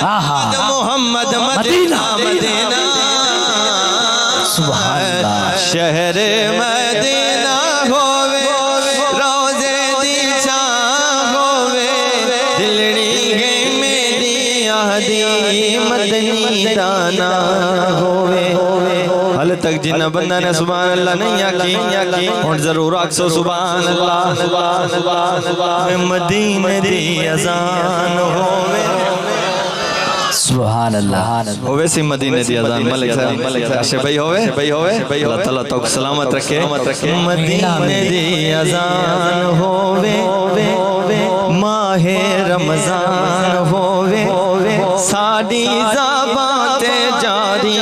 محمد مدینہ مدینہ سبحان اللہ شہر مدینہ ہوئے روزے دی چاہ ہوئے دلڑی ہے میری یادی مدنی دانا ہوئے حال تک جنہ بندہ نے سبحان اللہ نہیں آکی اور ضرور آکسو سبحان اللہ مدینہ دی اذان ہوئے سبحان اللہ ہوئے سی مدینہ دی اذان ملک صاحب عاشق بھائی ہوئے اللہ تعالیٰ تو سلامت رکھے مدینہ دی اذان ہوئے ماہ رمضان ہوئے ساڑی زبان تے جاری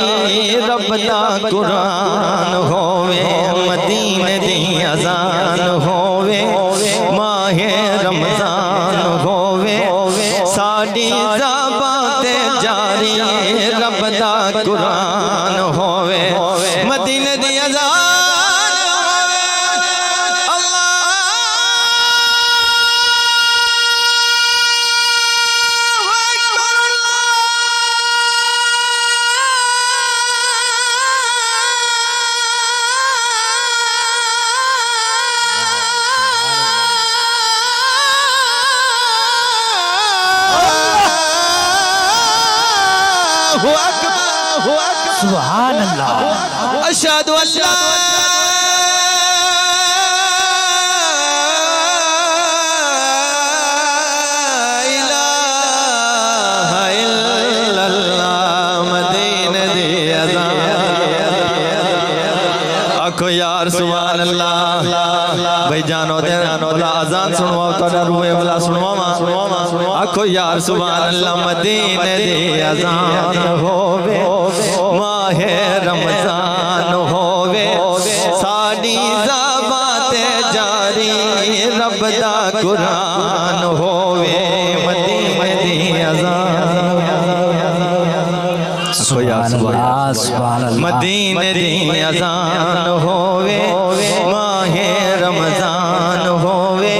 رب دا قرآن ہوئے مدینہ دی اذان ہوئے ماہ رمضان ہوئے ساڑی زبان تے جاری رب دا قرآن ہوئے مدینہ دی اذان سبحان اللہ اشہد ان لا الہ الا اللہ مدینہ دی اذان آکھو یار سبحان اللہ بھائی جانو دے اللہ اذان سنواؤ تو روئے والا سنواؤ آکھو یار سبحان اللہ مدینہ دی اذان ہوئے ماہ رمضان ہوئے ساڑی زبان تے جاری رب دا قرآن ہوئے مدینہ دی اذان سبحان اللہ مدینہ دی اذان ہوئے ماہ رمضان ہوئے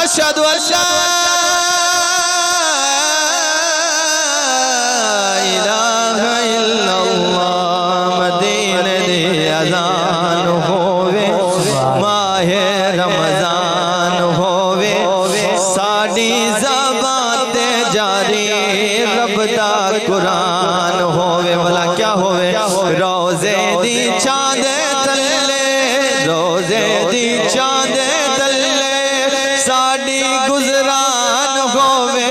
اشہد ان لا الہ الا اللہ مدینے دی اذان ہووے ماہ رمضان ہووے ساڈی زبان تے جاری رب دا قرآن ہووے بھلا کیا ہووے روزے دی چاند تلے روزے دی چاند تلے ساڈی گزران ہووے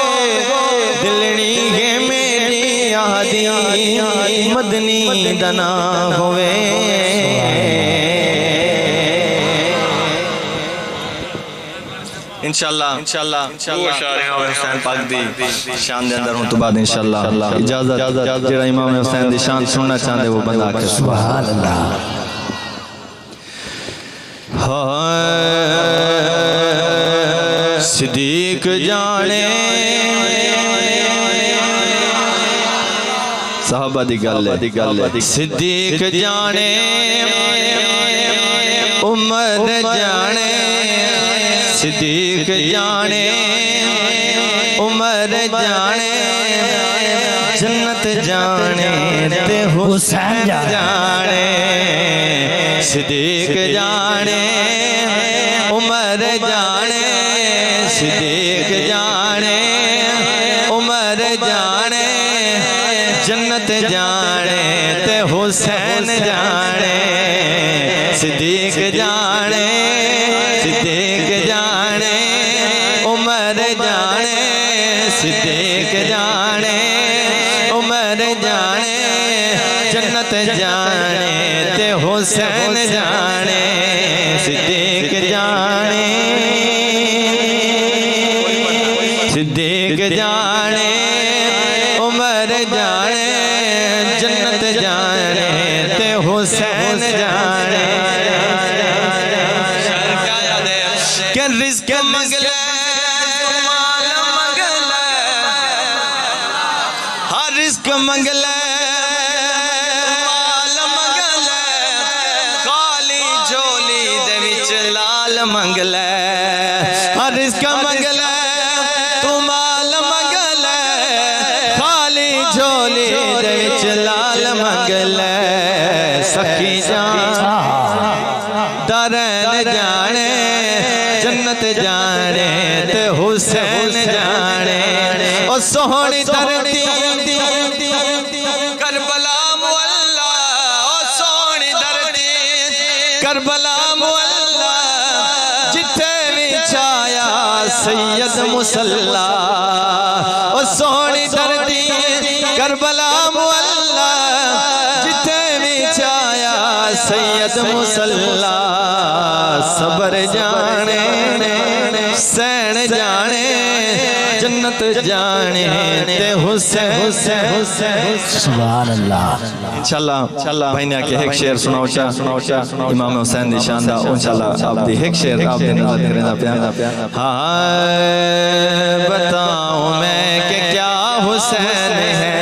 دلڑی ہے میری آدھی مدنی دنا ہووے انشاءاللہ وہ شاعر امام حسین پاک دی شان دے اندر ہوں تو بعد انشاءاللہ اجازت جڑا امام حسین دی شان سننا چاہتے وہ بندہ کے سبحان اللہ صدیق جانے صحابہ دی گل ہے صدیق جانے عمر جانے صدیق جانے عمر جانے جنت جانے تے حسین جانے صدیق جانے عمر جانے صدیق جانے عمر جانے جنت جانے تے حسین جانے صدیق جانے صدیق جانے عمر جانے صدیق جانے عمر جانے جنت جانے تے حسین جانے صدیق جانے صدیق جانے عمر جانے جنت جانے تے حسین جانے کہ رزق منگلے مال منگلے ہر رزق منگلے مال منگلے کالی جولی دے وچ لال منگلے ہر رزق منگلے تو مال منگلے کالی جولی دے وچ لال منگلے سخی جان درن جانے جنت جانے تے حسین جانے او سہنی دھرتی کربلا مولا او سہنی دھرتی کربلا مولا جتھے بھی چھایا سید مصلی او سہنی دھرتی کربلا مولا جتھے بھی چھایا سید مصلی صبر جانے حسین جانے جنت جانے تے حسین سبحان اللہ انشاءاللہ بھائی نے آکے ایک شعر سناؤ امام حسین دی شان دا انشاءاللہ آپ دی ایک شعر آپ دی نظر کرنا پیانا ہاں بتاؤں میں کہ کیا حسین ہے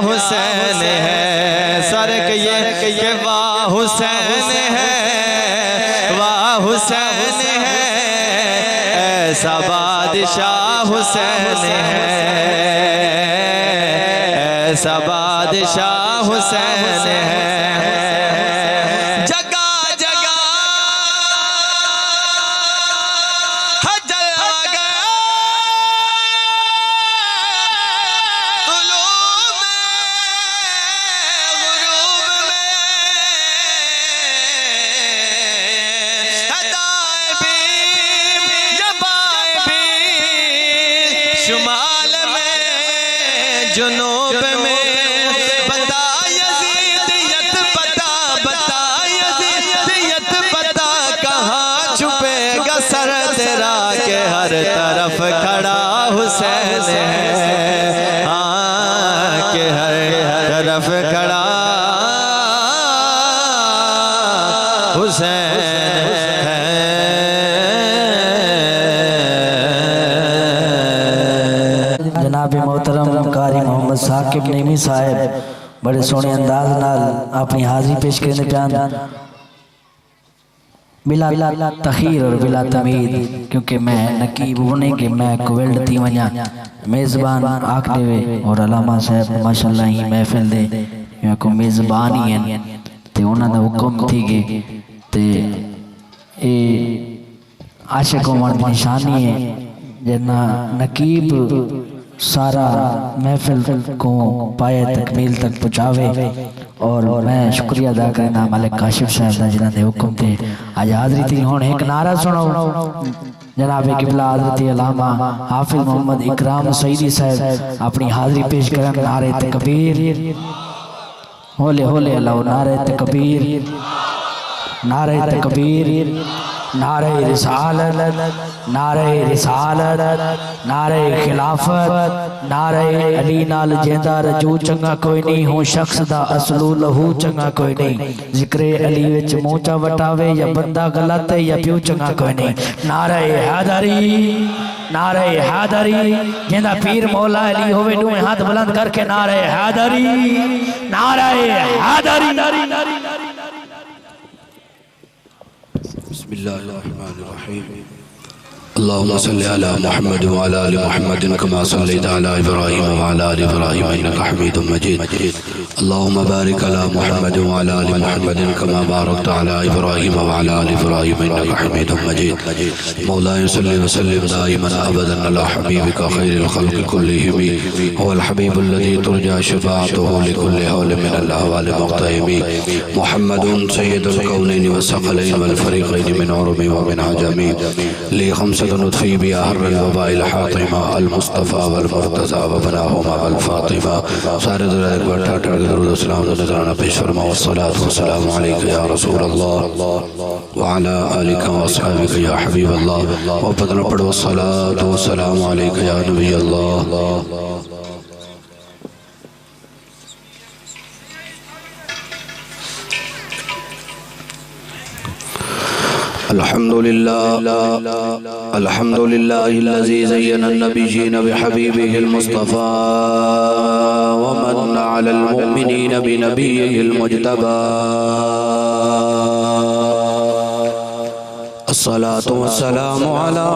حسین ہے سارے کہیے کہ واہ حسین ہے واہ حسین ہے ایسا بادشاہ حسین ہے ایسا بادشاہ حسین ہے شمال میں جنوب میں بتا یزیدیت بتا یزیدیت بتا کہاں چھپے گا سر تیرا کہ ہر طرف کھڑا حسین ہے ہاں کہ ہر طرف کھڑا حسین جناب محترم قاری محمد ثاقب نعیمی صاحب بڑے سونے انداز نال اپنی حاضری پیش کرنے پیان بلا تخیر اور بلا تمید، کیونکہ میں نقیب ہونے کے میں کویلڈ تھی ونیا میزبان آکھ دے وے اور علامہ صاحب ماشاءاللہ ہی محفل دے یا کو میزبان ہی ہیں تے انہاں دا حکم تھی گے تے اے عاشق عمر دی نشانی ہے جنہ نقیب سارا محفل کو پائے تکمیل تک پہنچاوے، اور میں شکریہ ادا کرنا ملک کاشف صاحب دا جنہ دے حکم تھے آج حاضری تھی ہون ایک نعرہ سنو جناب قبلہ حضرت علامہ حافظ محمد اکرام سعیدی صاحب اپنی حاضری پیش کرن نعرہ تکبیر، ہولے ہولے اللہ، نعرہ تکبیر، نعرہ تکبیر، نعرہ رسالت، نعرہ رسالت، نعرہ خلافت، نعرہ علی نال جیندہ رجو چنگا کوئی نہیں، ہوں شخص دا اصلو لہو چنگا کوئی نہیں، ذکر علی وچ موچا وٹاوے یا بندہ غلط ہے یا پیو چنگا کوئی نہیں، نعرہ حیدری، نعرہ حیدری، جیندہ پیر مولا علی ہوئے دوئے ہاتھ بلند کر کے نعرہ حیدری، نعرہ حیدری۔ بسم الله الرحمن الرحيم اللهم صل على محمد وعلى آل محمد كما صليت على إبراهيم وعلى آل إبراهيم إنك حميد مجيد اللهم بارك على محمد وعلى آل محمد كما باركت على إبراهيم وعلى آل إبراهيم إنك حميد مجيد مولاي صل وسلم دائما أبدا على حبيبك خير الخلق كلهم هو الحبيب الذي ترجى شفاعته لكل حول من الأهوال مقتهم محمد سيد الكونين والثقلين والفريقين من عرب ومن عجم لي خمسة نطفي بأهر الوباء الحاطمة المصطفى والمرتضى وبناهما والفاطمة سارد رائق برطاٹر درود السلام نظرانہ پیش فرما والصلاة والسلام علیکہ یا رسول اللہ وعلا آلکہ واصحابکہ یا حبیب اللہ وبدن پڑھ والصلاة والسلام علیکہ یا نبی اللہ۔ الحمد لله الذي زين النبيين بحبيبه المصطفى ومن على المؤمنين بنبيه المجتبى الصلاة والسلام على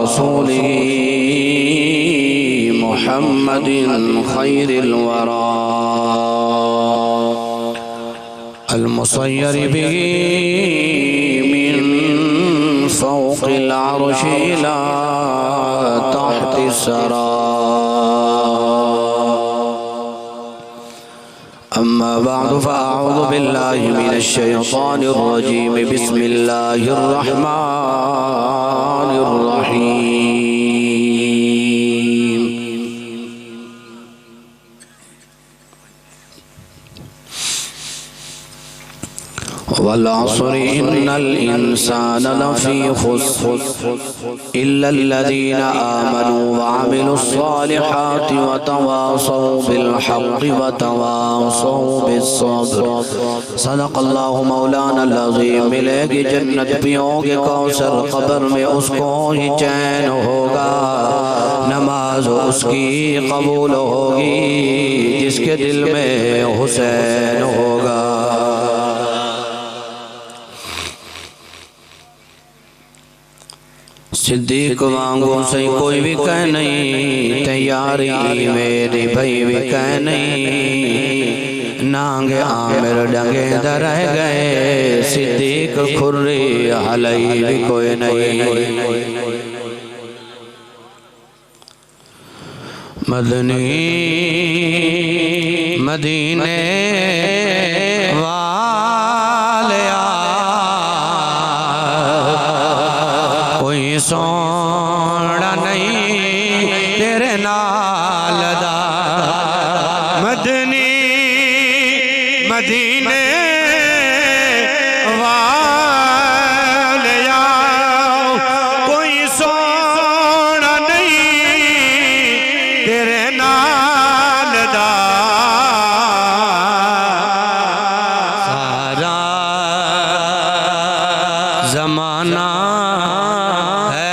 رسوله محمد خير الورى المصير به من فوق العرش إلى تحت الثرى أما بعد فأعوذ بالله من الشيطان الرجيم بسم الله الرحمن الرحيم والعصر إن الإنسان لفي خسر إلا الذين آمنوا وعملوا الصالحات وتواصوا بالحق وتواصوا بالصبر صدق الله مولانا العظيم ملے گی جنت پیوں گے کوثر قبر میں اس کو ہی چین ہوگا نماز اس کی قبول ہوگی جس کے دل میں حسین ہوگا صدیق وانگو سے کوئی بھی کہہ نہیں تیاری میری بھائی بھی کہہ نہیں نانگے عامر ڈنگے در رہ گئے صدیق کھری حلی بھی کوئی نہیں مدنی مدینے سونا نہیں تیرے نال دا مدنی مدینے والیا کوئی سونا نہیں تیرے نال دا سارا زمانہ ہے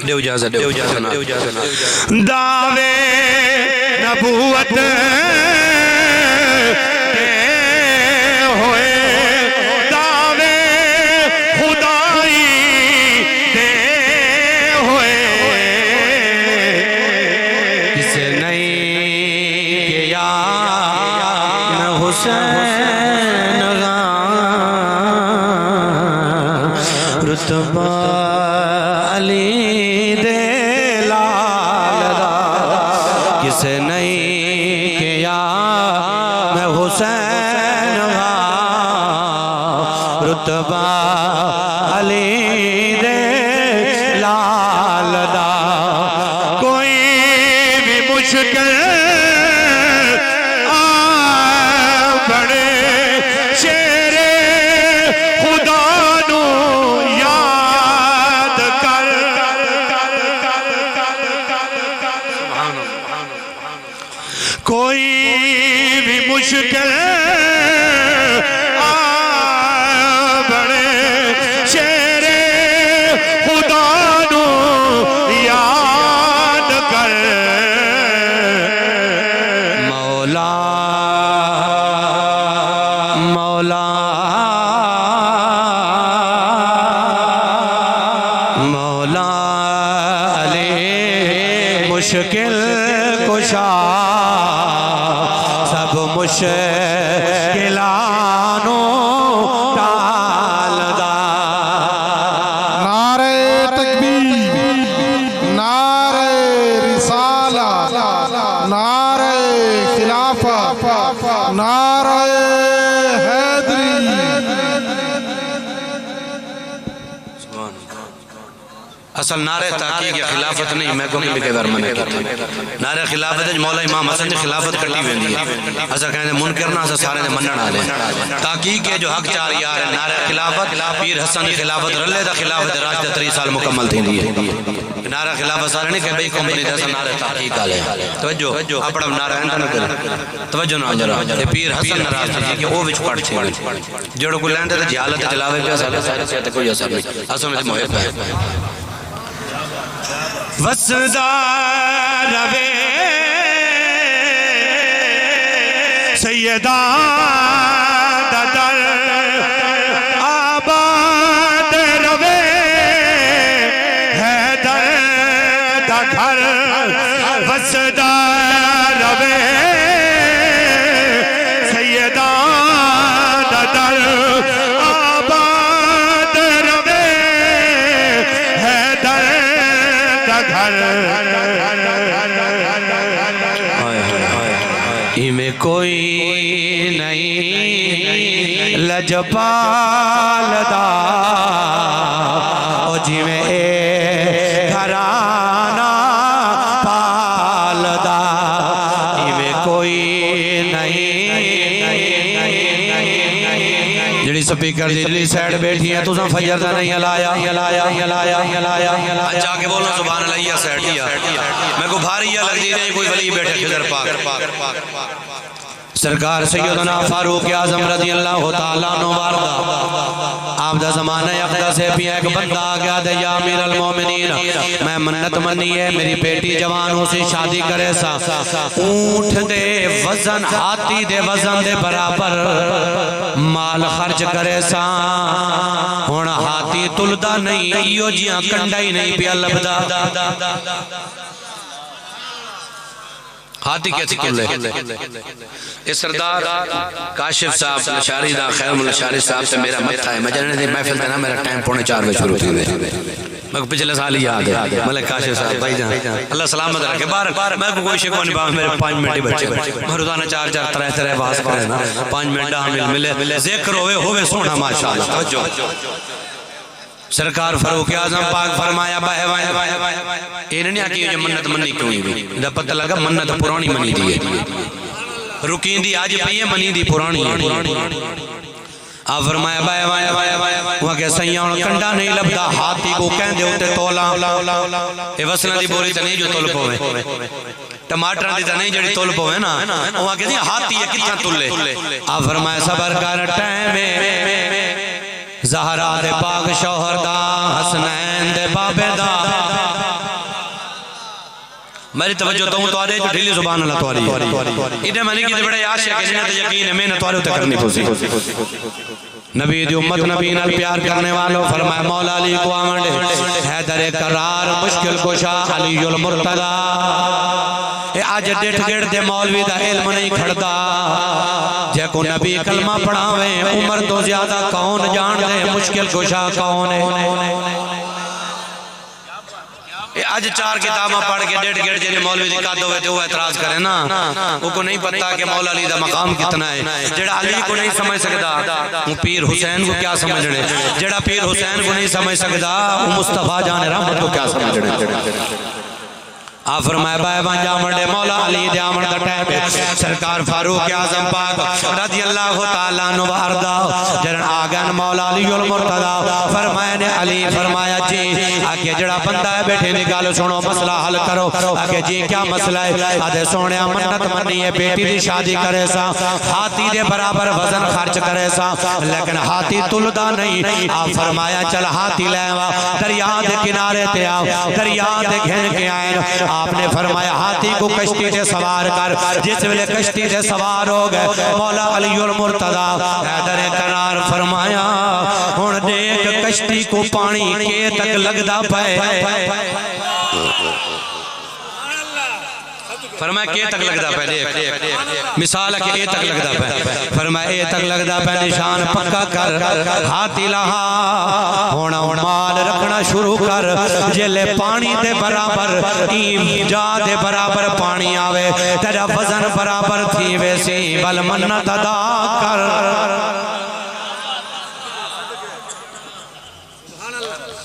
دیو اجازت دعوے نبوت کے ہوئے دعوے خدائی دے ہوئے کسے نہیں کیا نہ حسین رتبہ علی دے لال دا کسے نہیں کیا میں حسین رتبہ علی دے لال دا کوئی بھی مشکل بڑے شیر خدا نو یاد کر کوئی بھی مشکل بڑے شیر خدا نو یاد کر مولا مولا مولا علی مشکل کشا سب مشکلانو ٹال دا نعرہ تکبیر، نعرہ رسالہ، نعرہ خلافت، نعرہ حیدری۔ اصل نعرہ تحقیق یا خلافت نہیں، میں کو بھی کئی بار منع کرتا نعرہ خلافت ہے مولا امام حسن نے خلافت کٹی ہوئی ہے ایسا کہنے منکر نہ ایسا سارے نے منن آلے تحقیق ہے جو حق چار یار ہے نعرہ خلافت پیر حسن کی خلافت رلے دا خلافت راج دا 3 سال مکمل تھی دیئے نعرہ خلافت سارے نہیں کہ بھئی کمپنی دا ایسا نعرہ تحقیق آلے توجہ اپنا نعرہ انتا نہ کرے توجہ نہ جرا پیر حسن نراز تھی کہ وہ وچ پڑھ چھے جوڑو کو لینتے تھے جہالت جلاوے پہ سارے سیادت کوئی اثر نہیں اصل میں محب ہے وسدا روے سیدہ در آباد روے حیدر دا گھر وسدا روے سیدہ در آباد روے حیدر میں کوئی نہیں لجپال دا او جی میں گھرانا پال دا میں کوئی نہیں جڑی سپیکر جڑی سیڈ بیٹھی ہیں تو سن فجر دا نہیں ہلایا جا کے بولنا سبحان اللہ یا سیڈ یا میں کو بھاری یا لگ دی نہیں کوئی ولی بیٹھے خضر پاک سرکار سیدنا فاروق اعظم رضی اللہ تعالیٰ عنہ وارضہ آپ دا زمانہ اقدہ سے بھی ایک بندہ آگیا دے یا امیر المومنین میں منت منی ہے میری بیٹی جوانوں سے شادی کرے سا اونٹ دے وزن ہاتھی دے وزن دے برابر مال خرچ کرے سا ہونا ہاتھی تلدہ نہیں ایو جیاں کنڈا ہی نہیں پیا لبدا ہاتھی کیسی کل ہے اس سردار کاشف صاحب لشاری دا خیر ملشاری صاحب سے میرا مت ہے میں جنہنے دی محفل دینا میرا ٹائم 3:45 بجے شروع تھی میں کو پچھلے سال ہی یاد ہے ملک کاشف صاحب بھائی جان اللہ سلامت رکھے بار میں کو کوئی شکو نہیں پاؤں میرے 5 منٹ ہی بچے میں روزانہ 4-4 باز کرے نا 5 منٹ حامل ملے ذکر ہوئے سونا ماشاءاللہ توجہ سرکار فاروق اعظم پاک فرمایا انہوں نے آکی جو منت منی کیوں ہی بھی دا پتہ لگا منت پرانی منی دی ہے رکین دی آج پہیے منی دی پرانی ہے آپ فرمایا وہاں کہ سیاں کنڈا نہیں لبدا ہاتھی کو کہن دے ہوتے تولا اے وصلہ دی بوری تا نہیں جو تول پوے ٹماٹر دی تا نہیں جڑی تول پوے نا وہاں کہ ہاتھی ہے کتنا تولے آپ فرمایا صبر کر ٹائم زہرا دے پاک شوہر دا حسنین دے پاک بابے دا میری توجہ تو توارے جو ڈھیلی زبان اللہ تواری انہیں میں نے کی بڑے عاشق ہے جنہیں تو یقین ہے میں نے توارے ہوتے کرنی پوسی نبی دی امت نبی نال پیار کرنے والوں فرمایا مولا علی کو آمنڈے حیدر قرار مشکل کشا علی المرتضی اے آج ڈیٹھ گیڑ دے مولوی دا علم نہیں کھڑدا جے کو نبی کلمہ پڑھاویں عمر تو زیادہ کون جان دے مشکل کشا کون ہے آج 4 کتاباں پڑھ کے ڈیڑھ گیڑ جنہیں مولوی دی قد ہوئے تھے وہ اعتراض کرے نا وہ کو نہیں پتا کہ مولا علی دا مقام کتنا ہے جڑا علی کو نہیں سمجھ سکتا وہ پیر حسین کو کیا سمجھنے جڑا پیر حسین کو نہیں سمجھ سکتا وہ مصطفیٰ جان رحمت کو کیا سمجھنے آپ فرمائے بائے بانجا منڈے مولا علی دے آمن دا ٹیب سرکار فاروق اعظم پاک رضی اللہ تعالیٰ عنہ وارضاہ جرن آگن مولا علی المرتضی فرمائے نے علی فرمایا جی آگے جڑا بندہ ہے بیٹھے نکالو سنو مسئلہ حل کرو آگے جی کیا مسئلہ ہے آدھے سونے منت منی ہے بیٹی دی شادی کرے سا ہاتھی دے برابر وزن خرچ کرے سا لیکن ہاتھی تلدہ نہیں آپ فرمایا چل ہاتھی لیوا دریا دے کنارے تے آؤ دریا دے گھن کے آئیں آپ نے فرمایا ہاتھی کو کشتی سے سوار کر جس ویلے کشتی سے سوار ہو گئے مولا علی المرتضی حیدر قرار فرمایا ہن دیکھ کشتی کو پانی کے تک لگدا پے فرمایا کے تک لگدا پے دیکھ مثال ہے کہ اے تک لگدا پے فرمایا اے تک لگدا پے نشان پکا کر ہاتھی لہا ہونا مال رکھنا شروع کر جلے پانی دے برابر ایم جا دے برابر پانی آوے تیرا وزن برابر تھی ویسی بل منت ادا کر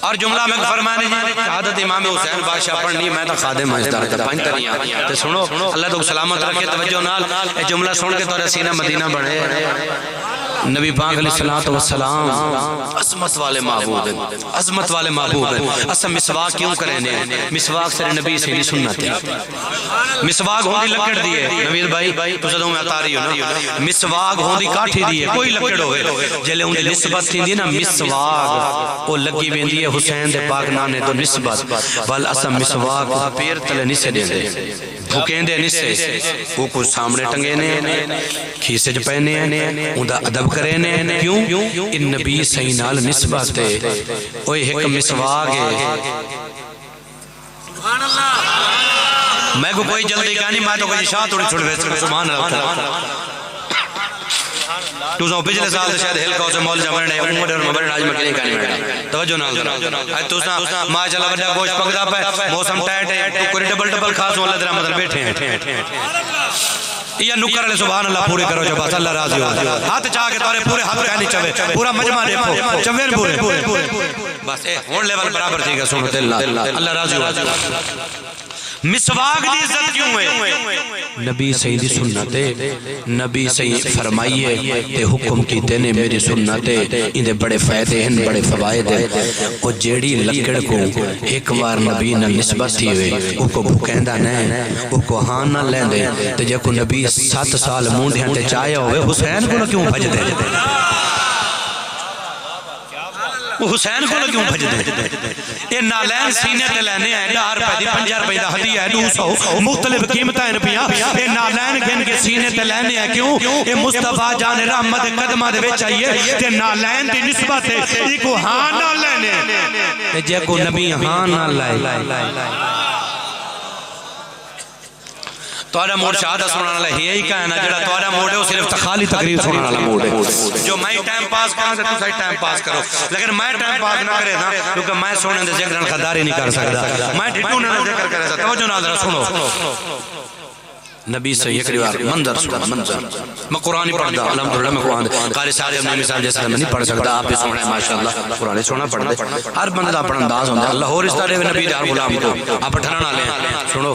اور جملہ میں فرمانے شہادت امام حسین بادشاہ پڑھنی میں تو خادم مجدار کا پانچ تریاں تو سنو اللہ تو سلامت رکھے توجہ نال اے جملہ سن کے تو سینہ مدینہ بڑھے نبی پاک علیہ السلام عظمت والے معبود ہیں عظمت والے معبود ہیں اسا مسواک کیوں کرنے مسواک سر نبی سے نہیں سنت ہے مسواک ہوندی لکڑ دیئے نوید بھائی تو صدوں میں اتاری ہو نا مسواک ہوندی کاٹھی دیئے کوئی لکڑ ہوئے جلے ہوندی نسبت تھی دی نا مسواک وہ لگی بیندی ہے حسین دے پاک نانے تو نسبت بل اسا مسواک پیر تلے نسے دے دے بھوکیں دے نسے وہ کچھ سامنے ٹنگے نے کھیسے جو پہنے ہیں اندہ ادب کرے نے کیوں ان نبی صحیح نال نسبت ہے اوہ ایک مسواک ہے میں کو کوئی جلدی کہانی میں تو کوئی شاہ توڑی چھوڑ بیسر سبحان اللہ تو ساں پچھلے سال شاید ہلکا اسے مول جمرنے عمر اور مبرن آج مکلی کہانی میں توجہ نال کرا تو ساں ماشاءاللہ وڈا گوشت پکدا پہ موسم ٹائٹ ہے تو کوئی ڈبل ڈبل خاص ہو اللہ درہ مدر بیٹھے ہیں یہ نکر علیہ سبحان اللہ پوری کرو جو بس اللہ راضی ہو ہاتھ چاہ کے توارے پورے ہاتھ کہنی چوے پورا مجمع دیکھو چوین پورے بس اے ہون لیول برابر تھی گا سنت اللہ راضی ہو مسواک دی عزت کیوں ہے نبی سیدی سنتے نبی سید فرمائیے تے حکم کی تینے میری سنتے اندے بڑے فائدے ہیں بڑے فوائد ہیں اور جیڑی لکڑ کو ایک بار نبی نہ نسبت تھی ہوئے وہ کو بھوکیندہ نہیں وہ کو ہاں نہ لین دے تے جے کو نبی 7 سال موندے ہنٹے چاہیا ہوئے حسین کو نہ کیوں بھج دے وہ حسین کو کیوں بھج دے یہ نالین سینے تے لینے ہیں 10 روپے دی 50 روپے دا ہدیہ ہے 200 مختلف قیمتیں روپیاں یہ نالین گن کے سینے تے لینے ہیں کیوں یہ مصطفیٰ جان رحمت قدمہ دے وچ آئیے تے نالین دی نسبت ہے یہ کو ہاں نہ لینے جے کو نبی ہاں نہ لائے توارا موڈ شہادہ سنانا لے یہی کہنا جڑا توارا موڈ ہے وہ صرف خالی تقریر سنانا لے موڈ ہے جو میں ٹائم پاس کروں سے تو صحیح ٹائم پاس کرو لیکن میں ٹائم پاس نہ کرے تھا کیونکہ میں سونے دے ذکران خداری نہیں کر سکتا میں ڈھٹو نہ ذکر کرے تھا توجہ ناظرہ سنو نبی سے یک روار منظر سنا منظر میں قرآن پڑھتا الحمدللہ میں قرآن قاری سارے اپنے مثال جیسے میں نہیں پڑھ سکتا آپ بھی سونا ہے ماشاءاللہ قرآن سونا پڑھ دے ہر بندہ اپنا انداز ہوتا ہے اللہ اور اس طرح نبی دار غلام کو آپ ٹھرانا لیں سنو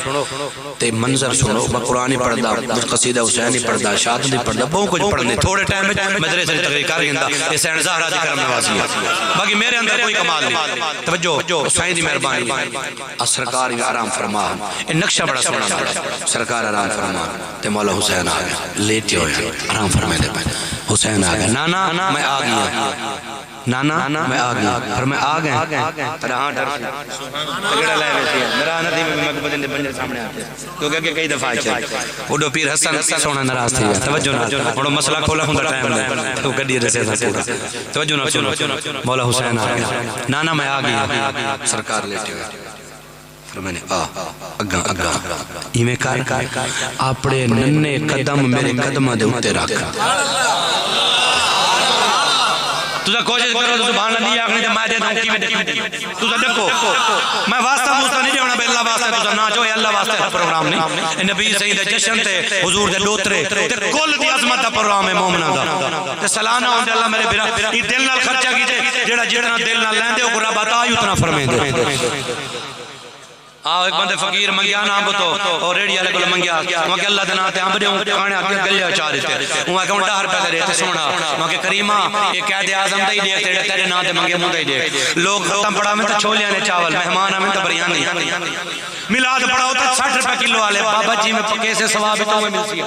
تے منظر سنو میں قرآن پڑھتا قصیدہ حسینی پڑھتا شاہد بھی پڑھتا بہت کچھ پڑھنے تھوڑے ٹائم میں مدرسے سے تقریر کر گندا یہ سین زہرہ دی کرم نوازی ہے باقی میرے اندر کوئی کمال نہیں توجہ حسین دی مہربانی سرکار آرام فرما نقشہ بڑا سونا سرکار آرام فرما تے مولا حسین آگیا لیٹے ہوئے آرام فرمائے دے پہنے حسین آگیا نانا میں آگیا نانا میں آ گیا پھر میں آ گئے پر ہاں ڈر تگڑا لائے ویسی ہے میرا ندی میں بھی مقبدن دے بنجر سامنے آتے ہیں کیونکہ کہ کئی دفعہ چھے اڈو پیر حسن سونا نراز تھی ہے توجہ نہ اڈو مسئلہ کھولا ہوں دا ٹائم لے تو گڑی رسے تھا پورا توجہ نہ سنو مولا حسین آ گیا نانا میں آ گیا سرکار لیٹے ہوئے پھر میں نے اگاں ایمیں کار اپنے ننے قدم میرے قدمہ دے اتے رکھ تُجھا کوشش کرو تو سبحان اللہ آخری جب میں دے دوں کی میں دیکھیں تُجھا دیکھو میں واسطہ موسطہ نہیں دیونا بے اللہ واسطہ تُجھا نہ جو ہے اللہ واسطہ ہے پروگرام نہیں نبی سید جشن تے حضور دے لوترے کل دی عظمت دا پروگرام ہے مومنہ دا تے سلانہ ہوندے اللہ میرے برا یہ دل نال خرچہ کیجئے جیڑا جیڑا دل نال لیندے ہو رب عطا ہی اتنا فرمیں دے آؤ ایک بندے فقیر منگیا نا آمبو تو اور ریڈی آلے کو منگیا وہاں کہ اللہ دنا تے آمبو دے ہوں کھانے آتے گلیا چاہ دیتے وہاں کہ ان ڈاہر پیدا رہتے سونا وہاں کہ کریمہ یہ قید اعظم دے ہی دیکھتے تیرے نا دے منگے موں دے ہی دیکھ لوگ ختم پڑا میں تو چھولیاں نے چاول مہمان ہمیں تو بریانی ملاد پڑا ہوتا 60 روپے کلو آلے بابا جی میں پکے سے ثواب تو میں ملتی ہے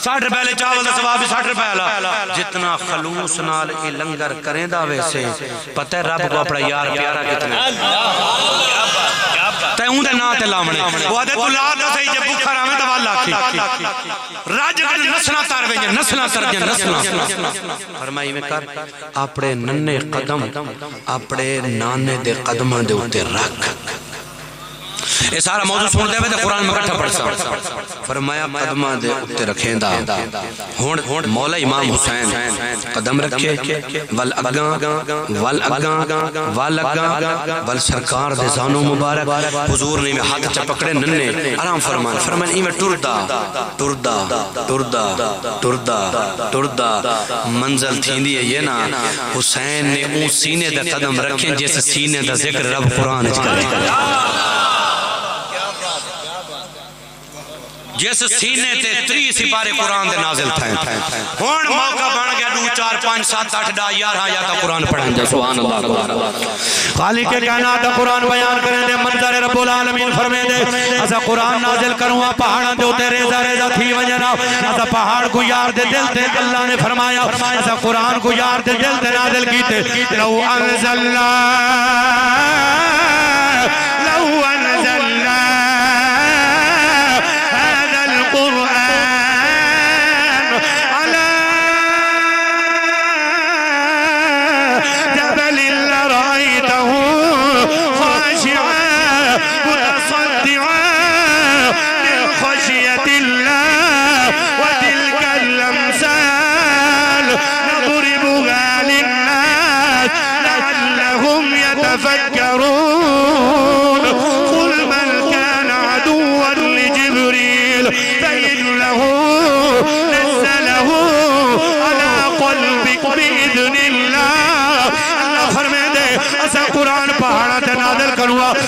60 روپے لے چاول دا ثواب 60 روپے آلا جتنا خلوص نال اے لنگر کریں دا ویسے پتہ ہے رب کو اپنا یار پیارا کتنا تے اون دے نا تے لامنے وہ آدھے تو لا دا صحیح جب بکھا رہا میں دوا لاکھی راج کر نسلہ تار بینجے نسلہ تر جن نسلہ فرمائی میں کر اپنے ننے قدم اپنے نانے دے قدمہ دے اتے رکھ یہ سارا موضوع سن دے وے تے قرآن میں کٹھا پڑھ سا فرمایا قدمہ دے اتے رکھیں دا ہون مولا امام حسین قدم رکھے ول اگاں ول سرکار دے زانو مبارک حضور نے میں ہاتھ چا پکڑے ننے آرام فرمان ایمیں ٹردہ منزل تھی دی ہے یہ نا حسین نے اون سینے دے قدم رکھیں جیسے سینے دا ذکر رب قرآن اچھ کرے جیسے سینے تے 3 سپارے قرآن دے نازل تھائیں ہون موقع بن گیا 2 4 5 7 8 10 11 یا تا قرآن پڑھیں جا سبحان اللہ خالق کائنات قرآن بیان کریں دے منظر رب العالمین فرمیں دے اسا قرآن نازل کروں پہاڑاں دے ہوتے ریزہ تھی وجنا اسا پہاڑ کو یار دے دل تے اللہ نے فرمایا اسا قرآن کو یار دے دل تے نازل کیتے لو انزلنا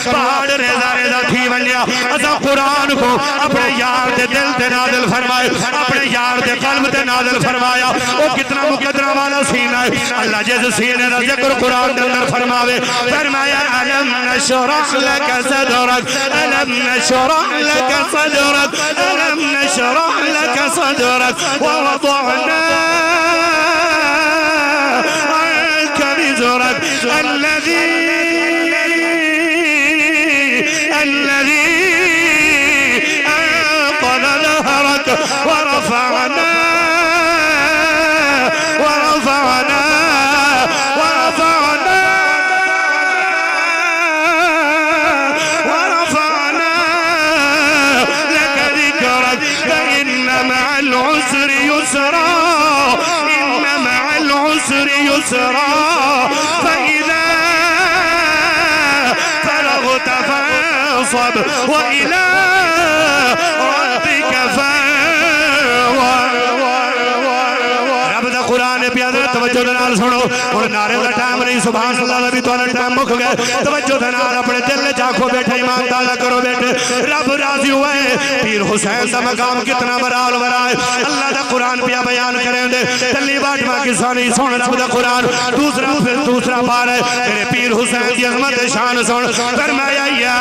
پہاڑ ریزہ تھی ونیا اسا قرآن کو اپنے یار دے دل تے نازل فرمائے اپنے یار دے قلب تے نازل فرمایا وہ کتنا مقدرہ والا سینہ ہے اللہ جیسے سینے دا ذکر قرآن دے اندر فرماوے فرمایا علم نشرح لک صدرک علم نشرح لک صدرک علم نشرح لک صدرک ووضعنا عنك وزرك الذي أنقذ ظهرك ورفعنا لك ذكرك فإن مع العسر يسرا إن مع العسر يسرا فإذا فرغت فانصب وإلى ربك رب دا قرآن پیادر توجہ دنال سنو اور نعرے دا ٹائم نہیں سبحان اللہ نبی تو اللہ ٹائم مکھ گئے توجہ دنال اپنے دل جاکھو بیٹھے ایمان دالا کرو بیٹھے رب راضی ہوئے پیر حسین دا مقام کتنا مرال ورائے اللہ دا قرآن پیا بیان کریں دے تلی باٹما کسا نہیں سن رب دا قرآن دوسرا پار ہے میرے پیر حسین دی عظمت شان سن فرمایا یا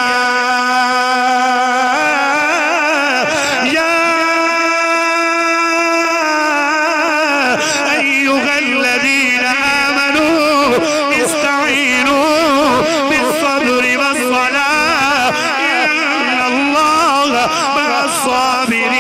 أيها الذين آمنوا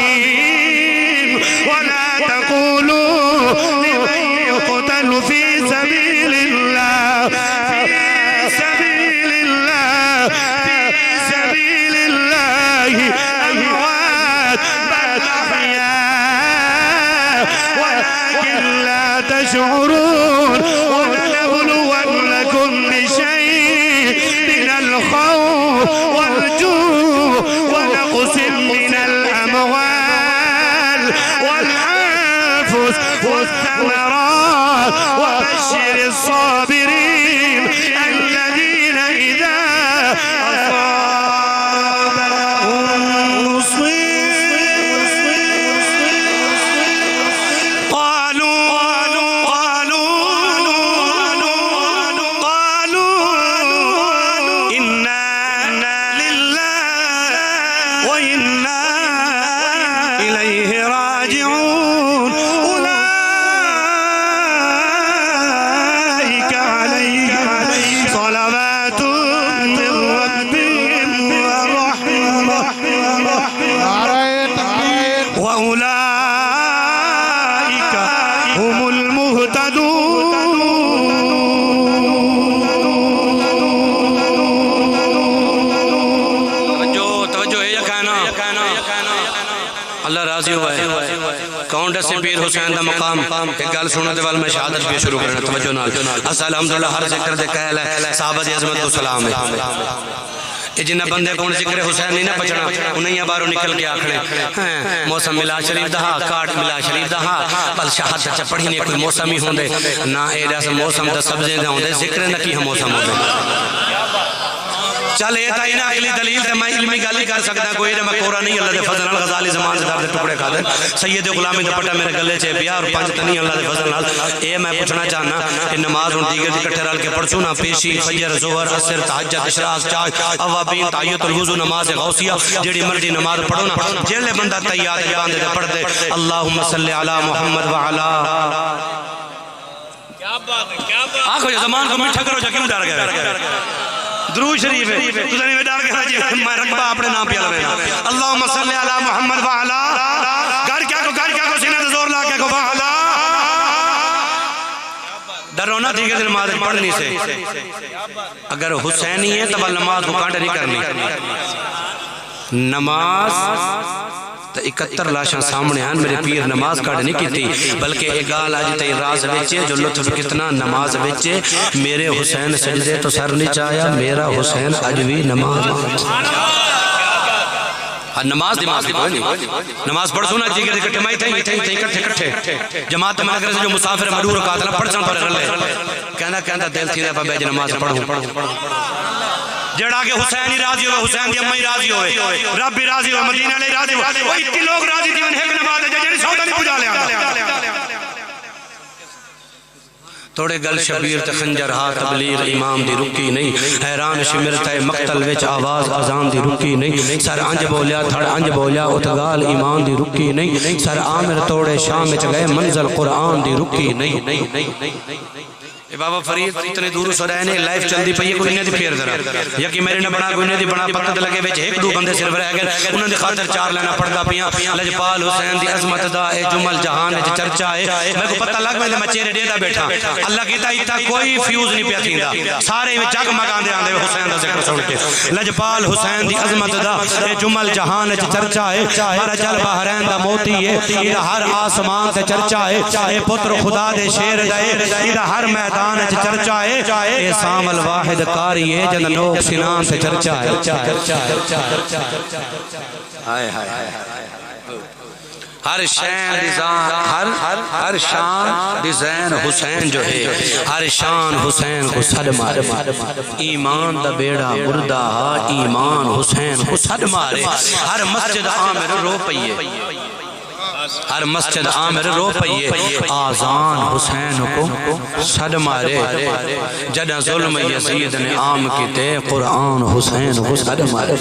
الصابرين ولا تقولوا لمن يقتل في سبيل الله في سبيل الله في سبيل الله أموات بل أحياء ولكن لا تشعرون ولنبلونكم بشيء من الخوف والجوع ونقص من الأموال والأنفس والثمرات وبشر الصابرين الذين إذا أصابتهم مصيبة قالوا إنا لله وإنا إليه راجعون أولئك عليهم صلوات من ربهم ورحمة وأولئك هم المهتدون. توجہ ہے کہنا اللہ راضی ہوا ہے کاؤنٹر سے پیر حسین دا مقام ایک گل سنو دے وال میں شہادت بھی شروع کرنا توجہ نال الحمدللہ ہر ذکر دے کہل ہے صحابہ دی عظمت کو سلام ہے یہ جنہ بندے کون ذکر حسین نہیں نہ بچنا انہیں باروں نکل کے آکھنے موسم ملا شریف دہا کاٹ ملا شریف دہا بل شہادت چا پڑھی نہیں کوئی موسم ہی ہوندے نہ ایڈا سے موسم دا سبزیں دے ہوندے ذکر نہ کی ہم موسم ہوندے چل یہ تھا انہا اگلی دلیل تے میں علمی گالی کر سکتا کوئی دے میں کورا نہیں اللہ دے فضل غزالی زمان سے دار دے ٹکڑے کھا دے سید غلامی دے پٹا میرے گلے چے پیا اور پانچ تنی اللہ دے فضل اے میں پوچھنا چاہنا کہ نماز ان دیگر دی کٹھے رال کے پڑھسو نا پیشی فجر زہر عصر تہجد اشراق چاک اوابین تعیت الوضو نماز غوثیہ جیڑی مرضی نماز پڑھو نا جیلے بندہ تیار ہے باندے دے پڑھ دے اللہم صلی علی محمد وعلا آنکھو یہ زمان کو میٹھا کرو جا کیوں ڈار گیا درود شریف ہے تو نے میں ڈال کے راجی میں رقبہ اپنے نام پہ لگا اللہم صلی علی محمد وعلا گھر کیا کو سینہ تے زور لا کے کو وعلا ڈرونا دیگر دن نماز پڑھنی سے اگر حسینی ہے تب نماز کو کانٹے نہیں کرنی نماز تو 71 لاشاں سامنے ہیں میرے پیر نماز کاٹ نہیں کی تھی بلکہ ایک گال آج تے راز وچے جو لطف کتنا نماز وچے میرے حسین سجدے تو سر نہیں چاہیا میرا حسین اجوی نماز نماز دماغ کی کوئی نہیں نماز پڑھ سونا جیگر دی کٹھے مائی تھیں کٹھے جماعت میں اگر سے جو مسافر مدور قاتلہ پڑھ سن پر رلے کہنا دل تھی دے پا بیج نماز پڑھوں جڑا کہ حسین ہی راضی ہوئے حسین دی امائی راضی ہوئے رب بھی راضی ہوئے مدینہ علیہ راضی ہوئے وہ اتنی لوگ راضی تھی انہیں ایک نماز ہے جڑی سودا نہیں پجا لیا توڑے گل شبیر تے خنجر ہا تبلیغ امام دی رکی نہیں حیران شمرتا مقتل وچ آواز اذان دی رکی نہیں سر انج بولیا تھڑ انج بولیا اتگال ایمان دی رکی نہیں سر عامر توڑے شام وچ گئے منزل قرآن دی رکی نہیں اے بابا فرید اتنے دور سو رہنے لائف چل دی پئی کوئی نہیں دی پھیر ذرا یکی میرے نے بنا کوئی نہیں دی بنا پتہ لگے وچ ایک دو بندے صرف رہ گئے انہاں دی خاطر چار لینا پڑدا پیاں لجپال حسین دی عظمت دا اے جمل جہان وچ چرچا ہے میں کو پتہ لگ میں چہرے ڈیدا بیٹھا اللہ کیتا ایتا کوئی فیوز نہیں پیا تھیندا سارے وچ جگ مگاندے آندے حسین دا ذکر سن کے لجپال حسین دی عظمت دا اے جمل جہان وچ چرچا ہے ہر جل بحرین دا موتی ہے ایدا ہر آسمان تے چرچا ہے اے پتر خدا دے شیر دا ایدا ہر میدان چرچا ہے اے سام الواحد کاری ہے جن نوک سنان سے چرچا ہے ہر شان ڈیزائن حسین جو ہے ہر شان حسین کو صد مارے ایمان دا بیڑا مردہ ایمان حسین کو صد مارے ہر مسجد عامر رو پئیے ہر مسجد عامر رو پئیے آزان حسین کو صد مارے جدہ ظلم یزید نے عام کیتے قرآن حسین کو صد مارے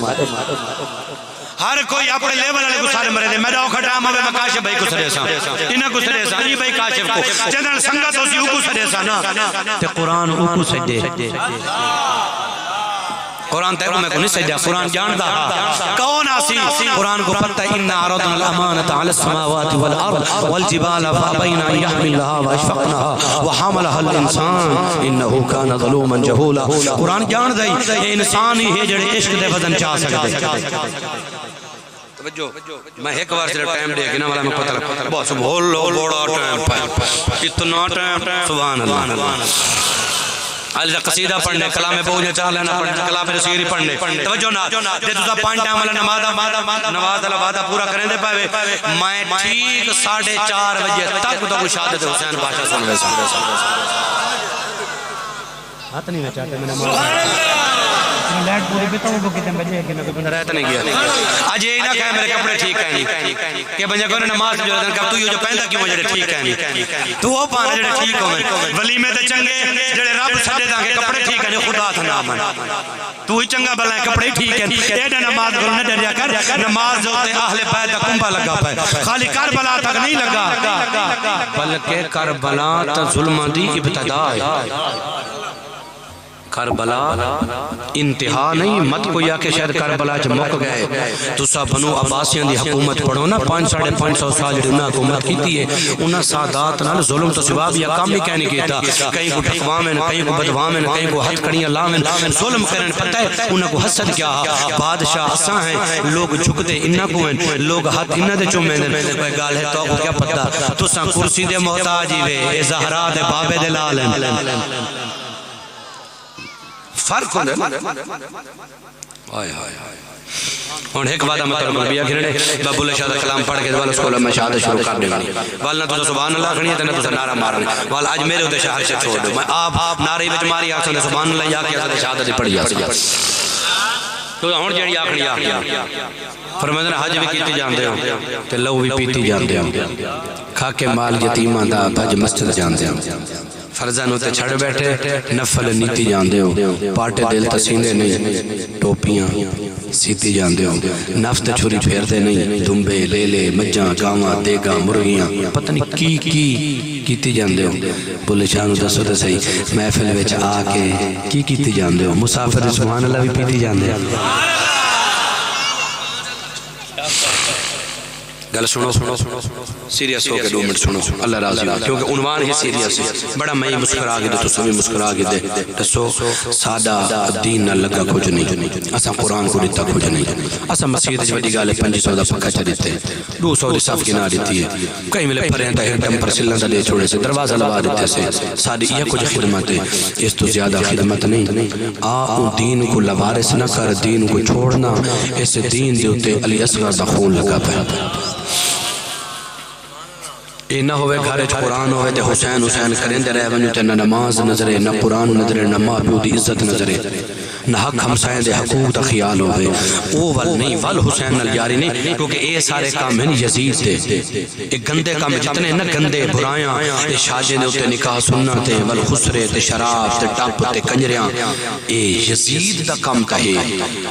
ہر کوئی اپنے لیول علیہ کو سارے مرے دے میں داؤ کھٹا ہمیں مکاشف بھائی کو سرے سا انہیں کو سرے سا یہ بھائی کاشف کو جدہ سنگت ہو سی اوکو سرے سا نا تے قرآن اوکو سجدے قرآن تے کو میں کو نہیں سجدہ قرآن جان دا کون آسی قرآن کو پتہ ان عرضنا الامانة على السماوات والارض والجبال فابين ان يحملنها واشفقنها وحملها الانسان انه كان ظلوما جهولا قرآن جان دے یہ انسان ہی ہے جڑے عشق دے وزن چاہ سکتے توجہ میں ایک بار سے ٹائم دے گنا والا میں پتہ لگا بس بول لو بڑا ٹائم پہ اتنا ٹائم سبحان اللہ اللہ قصیدہ پڑھنے کلام پوجے چاہ لینا پڑھنے کلام رسیری پڑھنے توجہ نہ دے تو پانچ ٹائم والا نماز اللہ وعدہ پورا کریں دے پائے میں ٹھیک 4:30 بجے تک تو شہادت حسین بادشاہ سن ویسا ہاتھ نہیں چاہتے میں نے لیٹ پوری بھی تو وہ کتنے بجے کہ میں رہتا نہیں گیا آج یہ نہ کہے میرے کپڑے ٹھیک ہیں نہیں کہ بنجا کو نماز جو کب تو یہ جو پہندا کیوں جڑے ٹھیک ہیں نہیں تو وہ پانے جڑے ٹھیک ہوے ولیمے تے چنگے جڑے رب چھڈے دا کہ کپڑے ٹھیک ہیں خدا تھا نام تو ہی چنگا بلا کپڑے ٹھیک ہیں ایڈا نماز کرو نہ ڈریا کر نماز جو تے اہل بیت دا کنبا لگا پے خالی کربلا تک نہیں لگا بلکہ کربلا تے ظلم دی ابتدا ہے کربلا انتہا نہیں مت کو یا کہ شاید کربلا چ مک گئے تو سب بنو عباسیاں دی حکومت پڑھو نا 500 سال جڑی انہاں حکومت کیتی ہے انہاں سادات نال ظلم تو سوا بھی کام ہی کہنے کیتا کہیں کو ٹھکوامن کہیں کو بدوامن کہیں کو ہتھ کڑیاں لاون ظلم کرن پتہ ہے انہاں کو حسد کیا بادشاہ اساں ہیں لوگ جھکتے انہاں کو ہیں لوگ ہاتھ انہاں دے چومیں دے کوئی گال ہے تو کیا پتہ تساں کرسی دے محتاج ہی وے اے زہرا دے بابے دے لال ہیں فرق ہوندے آئے ہون ایک وعدہ مطلب ملبیہ گھرنے بابو اللہ شاہدہ کلام پڑھ کے دوال اس کو میں شاہدہ شروع کر دیں گی والنا تو سبحان اللہ کھنی ہے تنہ تو نعرہ مارنے وال آج میرے ہوتے شہر سے چھوڑ دو میں آپ نعرہ بچ ماری آسان سبحان اللہ یا کیا شہادہ دی پڑھی آسان تو ہون جیڑی آکھنی آکھنی فرمائدن حج بھی کیتی جاندے ہوں تے لو بھی پیتی جاندے ہوں کھاکے مال یتیمان دا بھج مسجد جاندے ہوں فرزانوں تے چھڑ بیٹھے نفل نیتی جاندے ہو پاٹے دل تسیندے نہیں ٹوپیاں سیتی جاندے ہو نفت چھری پھیردے نہیں دمبے لیلے مجھاں گاواں دیگاں مرغیاں پتہ نہیں کی کیتی جاندے ہو بولے شانو دسو تے صحیح محفل وچ آ کے کی کیتی جاندے ہو مسافر سبحان اللہ بھی پیتی جاندے ہو گل سنو سیریس ہو کے 2 منٹ سنو اللہ راضی ہو کیونکہ عنوان ہی سیریس ہے بڑا میں مسکرا کے دے تو سبھی مسکرا کے دے دسو سادہ دین نہ لگا کچھ نہیں اساں قرآن کو دیتا کچھ نہیں اساں مسجد جو بڑی گالے 500 دا پکا چا دیتے 200 دی صف گنا دیتی ہے کئی ملے پھریں تا ایک دم پر سلن دا دے چھوڑے سے دروازہ لوا دیتے سے سادی یہ کچھ خدمت ہے اس تو زیادہ خدمت نہیں آ دین کو لوارث نہ کر دین کو چھوڑنا اس دین دے ہوتے علی اصغر دا خون لگا پہ اے نہ ہوئے گھر قرآن ہوئے تے حسین حسین کریں دے رہے ونجو تے نہ نماز نظرے نہ قرآن نظرے نہ ماں پیو دی عزت نظرے نہ حق ہمسائیں دے حقوق دا خیال ہوئے او ول نہیں ول حسین نال یاری نہیں کیونکہ اے سارے کام ہیں یزید دے ایک گندے کام جتنے نہ گندے برایاں اے شاجے دے ہوتے نکاح سننا تے ول خسرے تے شراب تے ٹاپ تے کنجریاں اے یزید دا کام کہے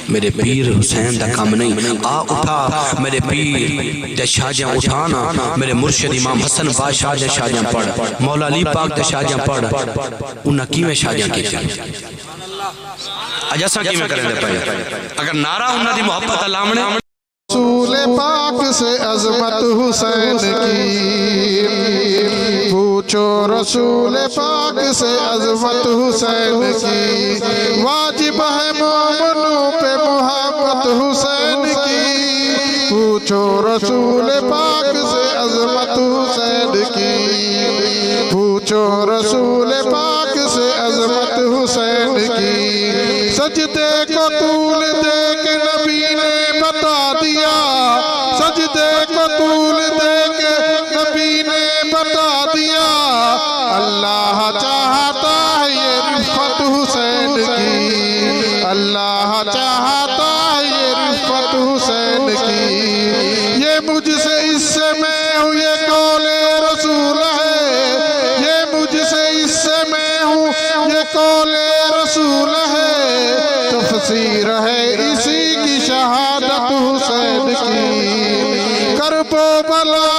میرے پیر حسین دا کام نہیں آ اٹھا میرے پیر تے شاجیاں اٹھانا میرے مرشد امام حسن بادشاہ دے شاجیاں پڑھ مولا علی پاک دے شاجیاں پڑھ انہاں کیویں شاجیاں کی اجاسا کی میں کریں دے پائے اگر نعرہ انہاں دی محبت علامنے رسول پاک سے عظمت حسین کی پوچھو رسول پاک سے عظمت حسین کی واجب ہے مومنوں پہ محبت حسین کی پوچھو رسول پاک سے عظمت حسین کی پوچھو رسول پاک سے عظمت حسین کی سجدے کو طول دے کے نبی نے بتا دیا سجدے کو طول دے کے نبی نے بتا دیا اللہ چاہتا ہے یہ رفعت حسین کی اللہ چاہتا ہے یہ رفعت حسین کی یہ مجھ سے اس سے میں ہوں یہ قول رسول ہے یہ مجھ سے اس سے میں ہوں یہ قول رسول ہے تفسیر ہے اسی کی شہادت حسین کی کرب و بلا